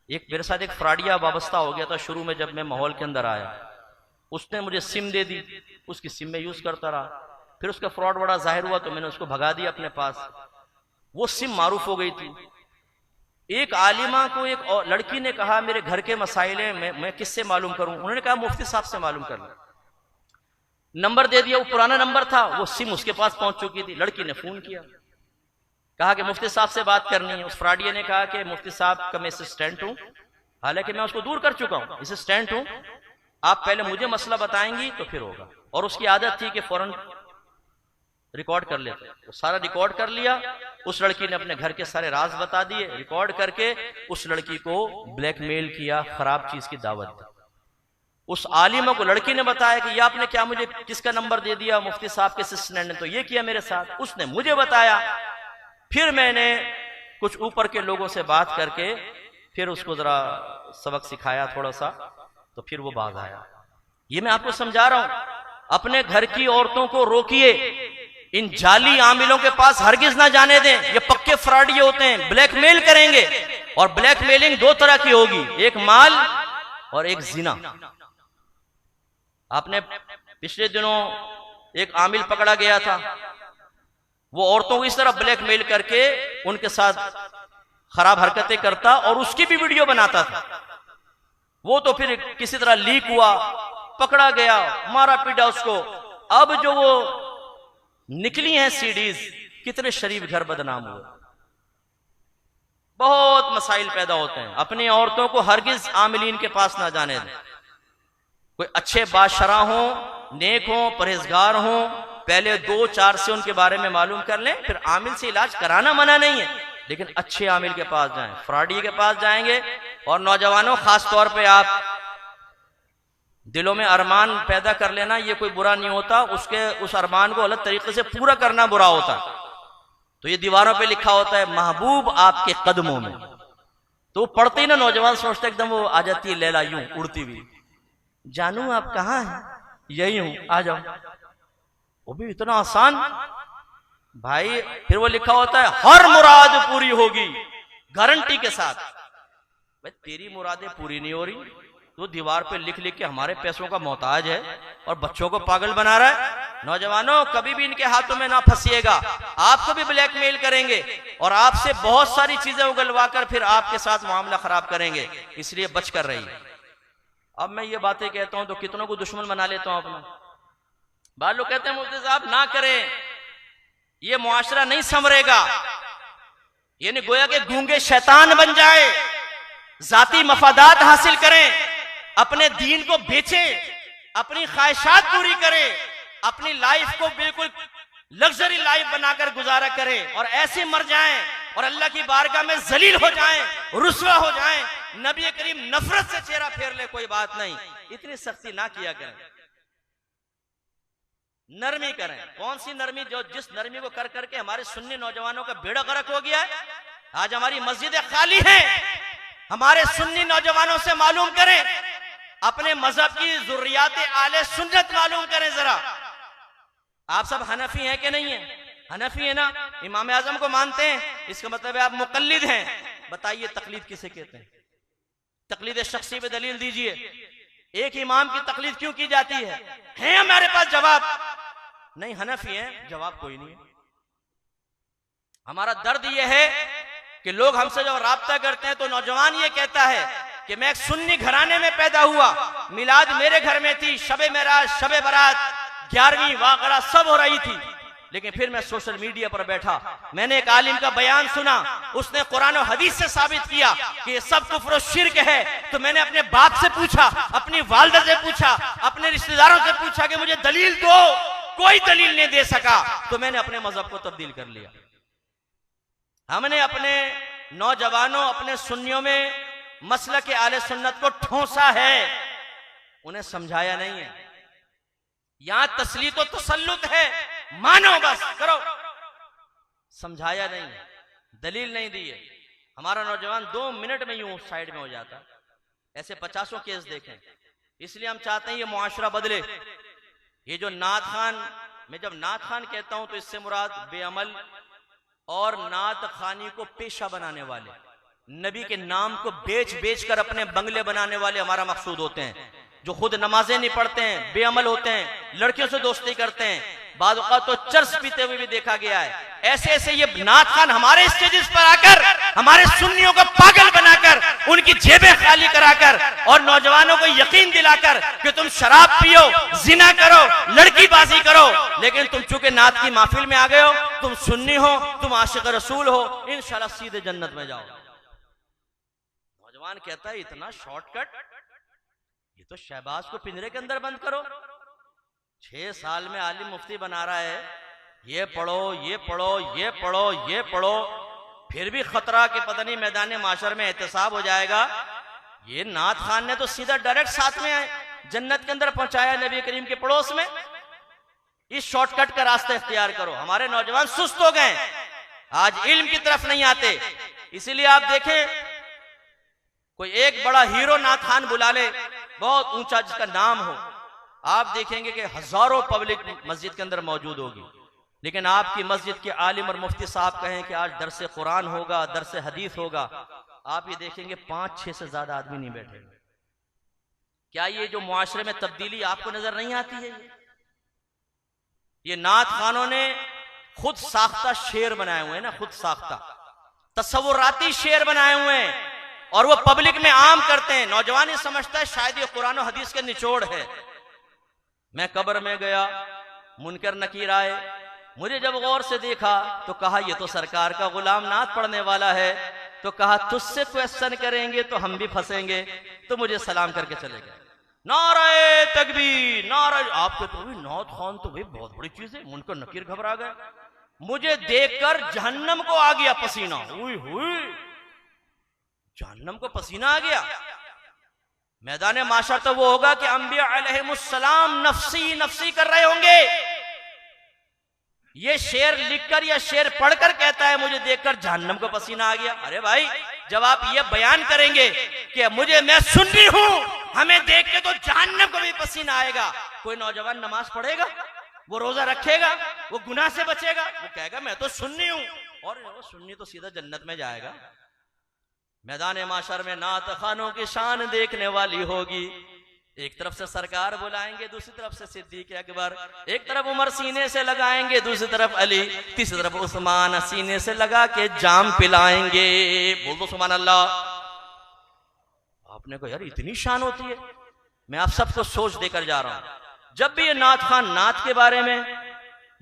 एक मेरे साथ एक फ्रॉडिया वाबस्ता हो गया था शुरू में जब मैं माहौल के अंदर आया। उसने मुझे सिम दे दी, उसकी सिम में यूज करता रहा, फिर उसका फ्रॉड बड़ा जाहिर हुआ तो मैंने उसको भगा दिया अपने पास। वो सिम मारूफ हो गई थी। एक आलिमा को एक लड़की ने कहा मेरे घर के मसाइल मैं किससे मालूम करूं? उन्होंने कहा मुफ्ती साहब से मालूम कर लो। नंबर दे दिया, वो पुराना नंबर था, वो सिम उसके पास पहुंच चुकी थी। लड़की ने फोन किया, कहा कि मुफ्ती साहब से बात करनी है। उस फ्रॉडिया ने कहा कि मुफ्ती साहब का मैं असिस्टेंट हूं, हालांकि मैं उसको दूर कर चुका हूं, असिस्टेंट हूं, आप पहले मुझे मसला बताएंगी तो फिर होगा। और उसकी आदत थी कि फौरन रिकॉर्ड कर लेते। वो सारा रिकॉर्ड कर लिया। उस लड़की ने अपने घर के सारे राज बता दिए, रिकॉर्ड करके उस लड़की को ब्लैकमेल किया, खराब चीज की दावत दी। उस आलिमा को लड़की ने बताया कि ये आपने क्या मुझे किसका नंबर दे दिया? मुफ्ती साहब के असिस्टेंट ने तो ये किया मेरे साथ। उसने मुझे बताया, फिर मैंने कुछ ऊपर के लोगों से बात करके फिर उसको जरा सबक सिखाया थोड़ा सा, तो फिर वो भाग आया। ये मैं आपको समझा रहा हूं, अपने घर की औरतों को रोकिए, इन जाली आमिलों के पास हरगिज ना जाने दें। ये पक्के फ्रॉडी होते हैं, ब्लैकमेल करेंगे। और ब्लैकमेलिंग 2 तरह की होगी, एक माल और एक जिना। आपने पिछले दिनों एक आमिल पकड़ा गया था, वो औरतों को इस तरह ब्लैकमेल करके उनके साथ खराब हरकतें करता और उसकी भी वीडियो बनाता था। वो तो फिर किसी तरह लीक हुआ, पकड़ा गया, मारा पीटा उसको। अब जो वो निकली हैं सीडीज, कितने शरीफ घर बदनाम हुए। बहुत मसाइल पैदा होते हैं। अपनी औरतों को हरगिज आमिलीन के पास ना जाने दें। कोई अच्छे बादशरा हो, नेक हो, परहेजगार हो, पहले 2-4 से उनके बारे में मालूम कर लें, फिर आमिल से इलाज कराना मना नहीं है, लेकिन अच्छे आमिल के पास जाएं। फ्रॉडी के पास जाएंगे और नौजवानों खास तौर पे आप दिलों में अरमान पैदा कर लेना ये कोई बुरा नहीं होता, उस अरमान को अलग तरीके से पूरा करना बुरा होता। तो ये दीवारों पे लिखा होता है महबूब आपके कदमों में, तो पढ़ते ही ना नौजवान सोचते एकदम वो आ जाती है लैला यूं उड़ती हुई, जानू आप कहाँ हैं, यही हूं आ जाओ। वो भी इतना आसान भाई। फिर वो लिखा होता है हर मुराद पूरी होगी गारंटी के साथ। भाई तेरी मुरादें पूरी नहीं हो रही, तो दीवार पे लिख लिख के हमारे पैसों का मोहताज है और बच्चों को पागल बना रहा है। नौजवानों कभी भी इनके हाथों में ना फंसिएगा, आपको भी ब्लैकमेल करेंगे और आपसे बहुत सारी चीजें उगलवा कर फिर आपके साथ मामला खराब करेंगे, इसलिए बच कर रहिए। अब मैं ये बातें कहता हूं तो कितनों को दुश्मन बना लेता हूं अपना। बाद लोग कहते हैं मुफ्ती साहब ना करें, ये मुआशरा नहीं संवरेगा, यानी गोया के गूंगे शैतान बन जाए, जाती मफादात हासिल करें, अपने दीन को बेचें, अपनी ख्वाहिशात पूरी करें, अपनी लाइफ को बिल्कुल लग्जरी लाइफ बनाकर गुजारा करें और ऐसे मर जाएं और अल्लाह की बारगाह में जलील हो जाएं, रुस्वा हो जाएं, नबी करीम नफरत से चेहरा फेर ले, कोई बात नहीं, इतनी सख्ती ना किया करें, नरमी करें। कौन सी नरमी, जो जिस नरमी को कर करके हमारे सुन्नी नौजवानों का बेड़ा गर्क हो गया है। आज हमारी मस्जिदें खाली हैं, हमारे सुन्नी नौजवानों से मालूम करें, अपने मजहब की जुर्रियात आले सुन्नत मालूम करें जरा। आप सब हनफी हैं कि नहीं है? हनफी है ना, इमाम आजम को मानते हैं, इसका मतलब है आप मुकल्लिद हैं। बताइए तकलीद किसे कहते हैं? तकलीद शख्सी पे दलील दीजिए, एक इमाम की तकलीद क्यों की जाती है हमारे पास जवाब नहीं। हनफी हैं, जवाब कोई नहीं है। हमारा दर्द यह है कि लोग हमसे जब राब्ता करते हैं तो नौजवान ये कहता है कि मैं एक सुन्नी घराने में पैदा हुआ, मिलाद मेरे घर में थी, शबे मेराज, शबे बारात, 11वीं वाक़रा सब हो रही थी, लेकिन फिर मैं सोशल मीडिया पर बैठा, मैंने एक आलिम का बयान सुना, उसने कुरान और हदीस से साबित किया कि ये सब कुफ्र और शिर्क है। तो मैंने अपने बाप से पूछा, अपनी वालिदा से पूछा, अपने रिश्तेदारों से पूछा कि मुझे दलील दो, कोई दलील नहीं दे सका, तो मैंने अपने मजहब को तब्दील कर लिया। हमने अपने नौजवानों, अपने सुन्नियों में मसलक के आले सुन्नत को ठोंसा है, उन्हें समझाया नहीं है। यहां तसलीत और तसल्लुत है, मानो बस करो, समझाया नहीं, दलील नहीं दी है। हमारा नौजवान 2 मिनट में यूं साइड में हो जाता। ऐसे 50 केस देखें। इसलिए हम चाहते हैं ये मुआशरा बदले। ये जो नात खान, मैं जब नात खान कहता हूं तो इससे मुराद बेअमल और नात खानी को पेशा बनाने वाले, नबी के नाम को बेच बेच कर अपने बंगले बनाने वाले हमारा मकसूद होते हैं, जो खुद नमाजें नहीं पढ़ते हैं, बेअमल होते हैं, लड़कियों से दोस्ती करते हैं, बाद औक़ात तो चर्स पीते हुए भी देखा गया है। ऐसे ऐसे ये नात खान हमारे स्टेजेस पर आकर हमारे सुन्नियों को पागल बनाकर, उनकी जेबें खाली कराकर और नौजवानों को यकीन दिलाकर कि तुम शराब पियो, जिना करो, लड़कीबाजी करो, लेकिन तुम चूंकि नात की महफिल में आ गए हो, तुम सुन्नी हो, तुम आशिक रसूल हो, इंशाल्लाह सीधे जन्नत में जाओ। नौजवान कहता है इतना शॉर्टकट, ये तो शहबाज को पिंजरे के अंदर बंद करो। 6 साल में आलिम मुफ्ती बना रहा है, ये पढ़ो, ये पढ़ो, ये पढ़ो, ये पढ़ो, फिर भी खतरा कि पता नहीं मैदान माशर में एहतसाब हो जाएगा। ये नात खान ने तो सीधा डायरेक्ट साथ में जन्नत के अंदर पहुंचाया नबी करीम के पड़ोस में। इस शॉर्टकट का रास्ता इख्तियार करो। हमारे नौजवान सुस्त हो गए, आज इल्म की तरफ नहीं आते। इसीलिए आप देखें, कोई एक बड़ा हीरो नात खान बुला ले, बहुत ऊंचा जिसका नाम हो, आप देखेंगे कि हजारों पब्लिक मस्जिद के अंदर मौजूद होगी, लेकिन आपकी मस्जिद के आलिम और मुफ्ती साहब कहें कि आज दरसे कुरान होगा, दरसे हदीस होगा, आप ये देखेंगे 5-6 से ज्यादा आदमी नहीं बैठे। क्या ये जो मुआशरे में तब्दीली आपको नजर नहीं आती है? ये नात खानों ने खुद साख्ता शेर बनाए हुए हैं ना, खुद साख्ता तसव्वुराती शेर बनाए हुए हैं और वो पब्लिक में आम करते हैं। नौजवान ये समझता है शायद ये कुरान और हदीस के निचोड़ है। मैं कब्र में गया, मुनकर नकीर आए, मुझे जब गौर से देखा तो कहा ये तो सरकार का गुलाम नात पढ़ने वाला है, तो कहा तुझसे क्वेश्चन करेंगे तो हम भी फंसेंगे, तो मुझे सलाम करके चले गए। नारे तकबीर, नारे, आपके तो भी नात खान तो भाई बहुत बड़ी चीज है। मुनकर नकीर घबरा गए, मुझे देखकर जहन्नम को आ गया पसीना। हुई जहन्नम को पसीना आ गया। मैदान माशर तो वो होगा कि अंबिया अलैहिमुस्सलाम नफ्सी नफ्सी कर रहे होंगे। ये शेर लिखकर या शेर पढ़कर कहता है मुझे देखकर जहन्नम को पसीना आ गया। अरे भाई, जब आप ये बयान करेंगे कि मैं सुन्नी हूं, हमें देख के तो जहन्नम को भी पसीना आएगा, कोई नौजवान नमाज पढ़ेगा, वो रोजा रखेगा, वो गुनाह से बचेगा? वो कहेगा मैं तो सुन्नी हूं, और वो सुन्नी तो सीधा जन्नत में जाएगा। मैदान माशर में नात खानों की शान देखने वाली होगी। एक तरफ से सरकार बुलाएंगे, दूसरी तरफ से सिद्दीक अकबर, एक तरफ उमर सीने से लगाएंगे, दूसरी तरफ अली, तीसरी तरफ उस्मान सीने से लगा के जाम पिलाएंगे। बोल दो सुभान अल्लाह। आपने कहा यार इतनी शान होती है। मैं आप सबको सोच देकर जा रहा हूं, जब भी ये नात खान नात के बारे में,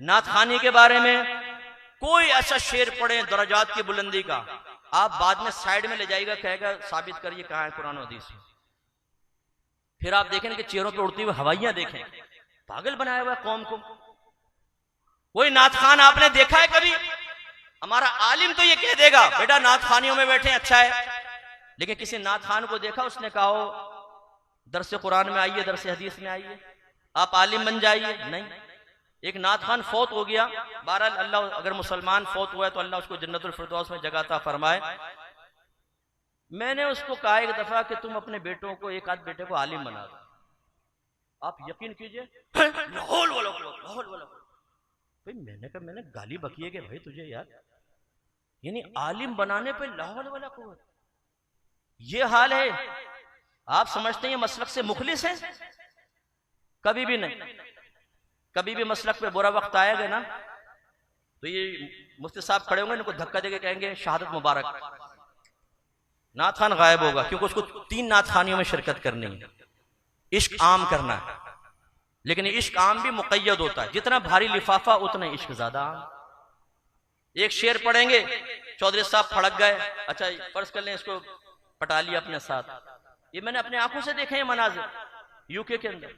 नात खानी के बारे में कोई ऐसा शेर पढ़े दरजात की बुलंदी का, आप बाद में साइड में ले जाएगा, कहेगा साबित करिए कहां है कुरान हदीस में। फिर आप देखें कि चेहरों पे उड़ती हुई हवाइयां देखें। पागल बनाया हुआ कौम को। कोई नात खान आपने देखा है कभी? हमारा आलिम तो ये कह देगा बेटा नात खानियों में बैठे अच्छा है, लेकिन किसी नात खान को देखा उसने कहा हो दरसे कुरान में आइए, दरसे हदीस में आइए, आप आलिम बन जाइए? नहीं। एक नात खान फौत हो गया, बहरहाल अल्लाह, अगर मुसलमान फौत हुआ है तो अल्लाह उसको जन्नतुल फिरदौस में जगह अता फरमाए। मैंने उसको कहा एक दफा कि तुम अपने बेटों को, एक आध बेटे को आलिम बना दो। आप यकीन कीजिए, लाहौल वाला भाई, मैंने कहा मैंने गाली बकी है कि भाई तुझे यार, यानी आलिम बनाने पे लाहौल वाला कुव्वत, ये हाल है। आप समझते हैं ये मसलक से मुखलिस है? कभी भी नहीं। कभी भी मसलक पे बुरा वक्त आएगा ना तो ये मुफ्ती साहब खड़े होंगे, इनको धक्का देके कहेंगे शहादत मुबारक। नात खान गायब होगा, क्योंकि उसको 3 नात खानियों में शिरकत करनी है, इश्क आम करना है। लेकिन इश्क आम भी मुक़य्यद होता है, जितना भारी लिफाफा उतना इश्क ज्यादा आम। एक शेर पढ़ेंगे, चौधरी साहब फड़क गए, अच्छा फर्ज कर लें इसको पटा लिया अपने साथ। ये मैंने अपने आंखों से देखे हैं मनाजिर यूके के अंदर।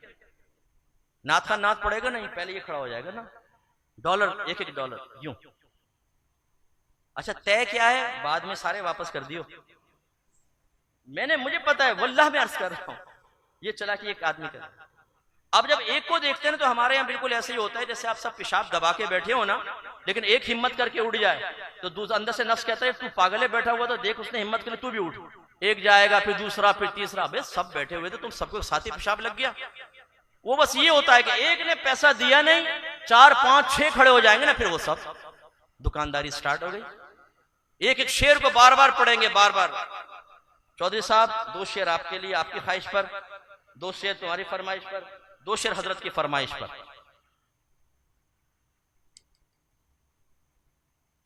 नात खान नात पड़ेगा नहीं, पहले ये खड़ा हो जाएगा ना, डॉलर, एक डॉलर यूं। अच्छा तय क्या है? बाद में सारे वापस कर दियो। मुझे पता है, वल्लाह मैं अर्ज कर रहा हूं, ये चला कि एक आदमी का। अब जब एक को देखते हैं तो हमारे यहाँ बिल्कुल ऐसे ही होता है जैसे आप सब पेशाब दबा के बैठे हो ना, लेकिन एक हिम्मत करके उड़ जाए तो दूसरा अंदर से नफ्स कहता है तू पागल है बैठा हुआ, तो देख उसने हिम्मत करी, तू भी उठ। एक जाएगा, फिर दूसरा, फिर तीसरा, बे सब बैठे हुए थे, तुम सबको साथ ही पेशाब लग गया। वो बस ये होता है कि एक ने पैसा दिया नहीं, 4, 5, 6 खड़े हो जाएंगे ना, फिर वो सब दुकानदारी स्टार्ट हो गई। एक एक शेर को बार बार पढ़ेंगे, बार बार। चौधरी साहब 2 शेर आपके लिए, आपकी ख्वाहिश पर, 2 शेर तुम्हारी फरमाइश पर, 2 शेर हजरत की फरमाइश पर।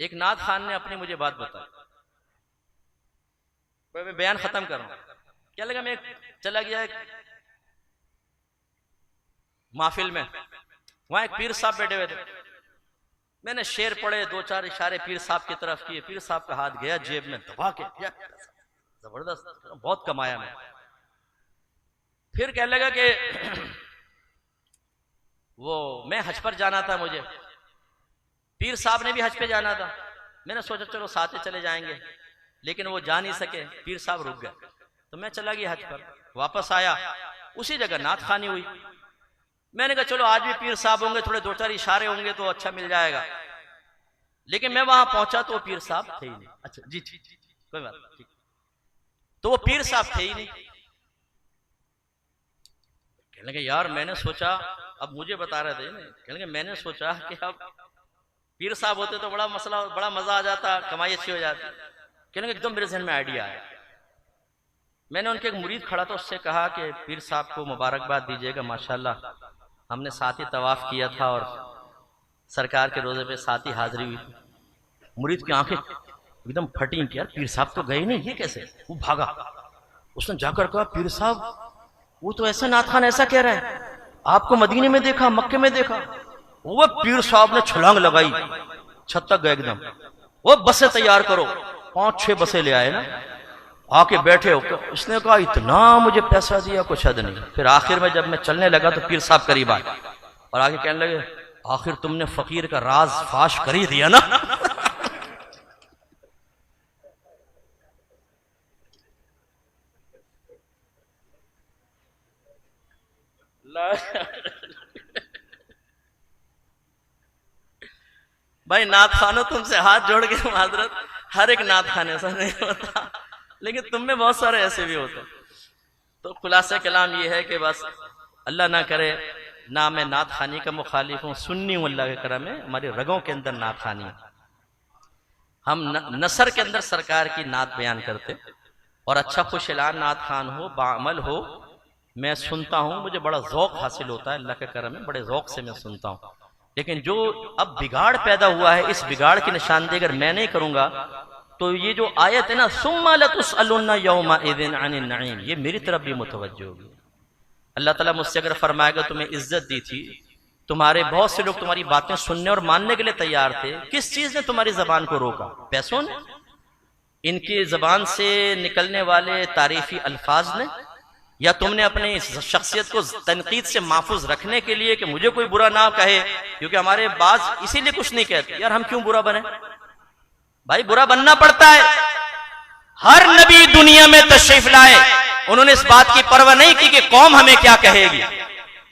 एक नात खान ने अपनी मुझे बात बताई, मैं बयान खत्म कर रहा हूं। क्या लगा, मैं चला गया एक महफिल में, वहां एक पीर साहब बैठे हुए थे। मैंने शेर पढ़े, 2-4 इशारे पीर साहब की तरफ किए, पीर साहब का हाथ गया जेब में, दबा के जबरदस्त, बहुत कमाया मैं। फिर कहने लगा कि वो मैं हज पर जाना था मुझे, पीर साहब ने भी हज पे जाना था। मैंने सोचा चलो साथ ही चले जाएंगे, लेकिन वो जा नहीं सके, पीर साहब रुक गए, तो मैं चला गया हज पर। वापस आया, उसी जगह नात खानी हुई। मैंने कहा चलो आज भी पीर साहब होंगे, थोड़े 2-4 इशारे होंगे तो अच्छा मिल जाएगा। लेकिन मैं वहां पहुंचा तो पीर साहब थे ही नहीं। अच्छा जी कोई बात नहीं, तो वो पीर साहब थे ही नहीं। कहने लगे यार मैंने सोचा, अब मुझे बता रहे थे, कहने लगे मैंने सोचा कि अब पीर साहब होते तो बड़ा मसला, बड़ा मजा आ जाता, कमाई अच्छी हो जाती। कहने लगे एकदम मेरे जहन में आइडिया आया। मैंने उनके एक मुरीद खड़ा था, उससे कहा कि पीर साहब को मुबारकबाद दीजिएगा, माशाल्लाह हमने साथ ही तवाफ किया था और सरकार के रोजे पे साथ ही हाजिरी हुई। मुरीद की आंखें एकदम फटी कि यार पीर साहब तो गए नहीं, ये कैसे? वो भागा, उसने जाकर कहा पीर साहब वो तो ऐसा नाथ खान ऐसा कह रहा है, आपको मदीने में देखा, मक्के में देखा। वो पीर साहब ने छलांग लगाई, छत तक गए एकदम। वो बसें तैयार करो, 5-6 बसें ले आए ना, आके बैठे हो। उसने कहा इतना मुझे पैसा दिया कुछ हद नहीं। फिर आखिर में जब मैं चलने लगा तो पीर साहब करीब आए और आके कहने लगे आखिर तुमने फकीर का राज फाश कर ही दिया ना। भाई नात खानो तुमसे हाथ जोड़ के माजरत, हर एक नात खाने ऐसा नहीं होता, लेकिन तुम में बहुत सारे ऐसे भी होते हैं। तो खुलासा कलाम ये है कि बस अल्लाह ना करे, ना मैं नात खानी का मुखालिफ हूँ, सुन्नी हूँ, अल्लाह के करम में हमारी रगों के अंदर नात खानी है। हम नसर के अंदर सरकार की नात बयान करते और अच्छा खुशलान नात खान हो, बामल हो, मैं सुनता हूँ, मुझे बड़ा ज़ौक़ हासिल होता है, अल्लाह के करम में बड़े ज़ौक़ से मैं सुनता हूँ। लेकिन जो अब बिगाड़ पैदा हुआ है, इस बिगाड़ की निशानदेही अगर मैं नहीं करूंगा तो ये जो आयत है ना, सुम्मा लतुसअलुन्ना यौमा इज़िन अनिन नईम, ये मेरी तरफ भी मुतवज्जो होगी। अल्लाह ताला मुझसे अगर फरमाएगा तुम्हें इज्जत दी थी, तुम्हारे बहुत से लोग तुम्हारी बातें सुनने और मानने के लिए तैयार थे, किस चीज ने तुम्हारी जबान को रोका? पैसों ने? इनकी जबान से निकलने वाले तारीफी अल्फाज ने? या तुमने अपनी शख्सियत को तनकीद से महफूज रखने के लिए कि मुझे कोई बुरा ना कहे, क्योंकि हमारे बाज इसीलिए कुछ नहीं कहते, यार हम क्यों बुरा बने? भाई बुरा बनना पड़ता है। हर नबी दुनिया में तशरीफ लाए, उन्होंने इस बात की परवाह नहीं की कि कौम हमें क्या कहेगी,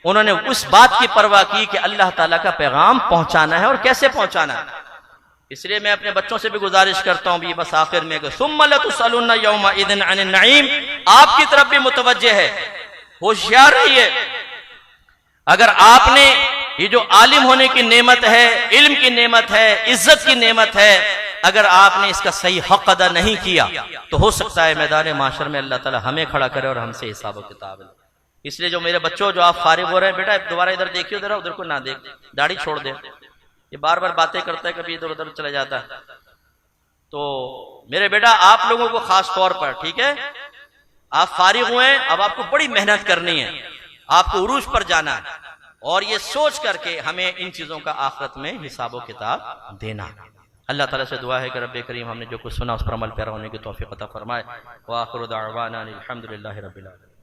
उन्होंने उस बात की परवाह की कि अल्लाह ताला का पैगाम पहुंचाना है और कैसे पहुंचाना है। इसलिए मैं अपने बच्चों से भी गुजारिश करता हूं, भी बस आखिर में, सुम्मा लतुसअलुन्ना यौमा इज़िन अनिन नईम, आपकी तरफ भी मुतवज्जे है, होशियार रहिए। अगर आपने ये जो आलिम होने की नेमत है, इल्म की नेमत है, इज्जत की नेमत है, अगर आपने इसका सही हक अदा नहीं किया तो हो सकता है मैदान माशर में अल्लाह ताला हमें खड़ा करे और हमसे हिसाब किताब ले। इसलिए जो मेरे बच्चों, जो आप फारिग हो रहे हैं, बेटा दोबारा इधर देखिए, जरा उधर को ना देख, दाढ़ी छोड़ दे, ये बार बार बातें करता है, कभी इधर उधर चला जाता है। तो मेरे बेटा आप लोगों को खास तौर पर, ठीक है, आप फारिग हुए, अब आपको बड़ी मेहनत करनी है, आपको उरूज पर जाना है, और ये सोच करके हमें इन चीजों का आखिरत में हिसाब किताब देना। अल्लाह ताला से दुआ है कि रब्बे करीम हमने जो कुछ सुना उस पर अमल पैरा होने की तौफीक अता फरमाए। व आखिरु दाअवाना अनिल हम्दुलिल्लाहि रब्बिल आलमीन।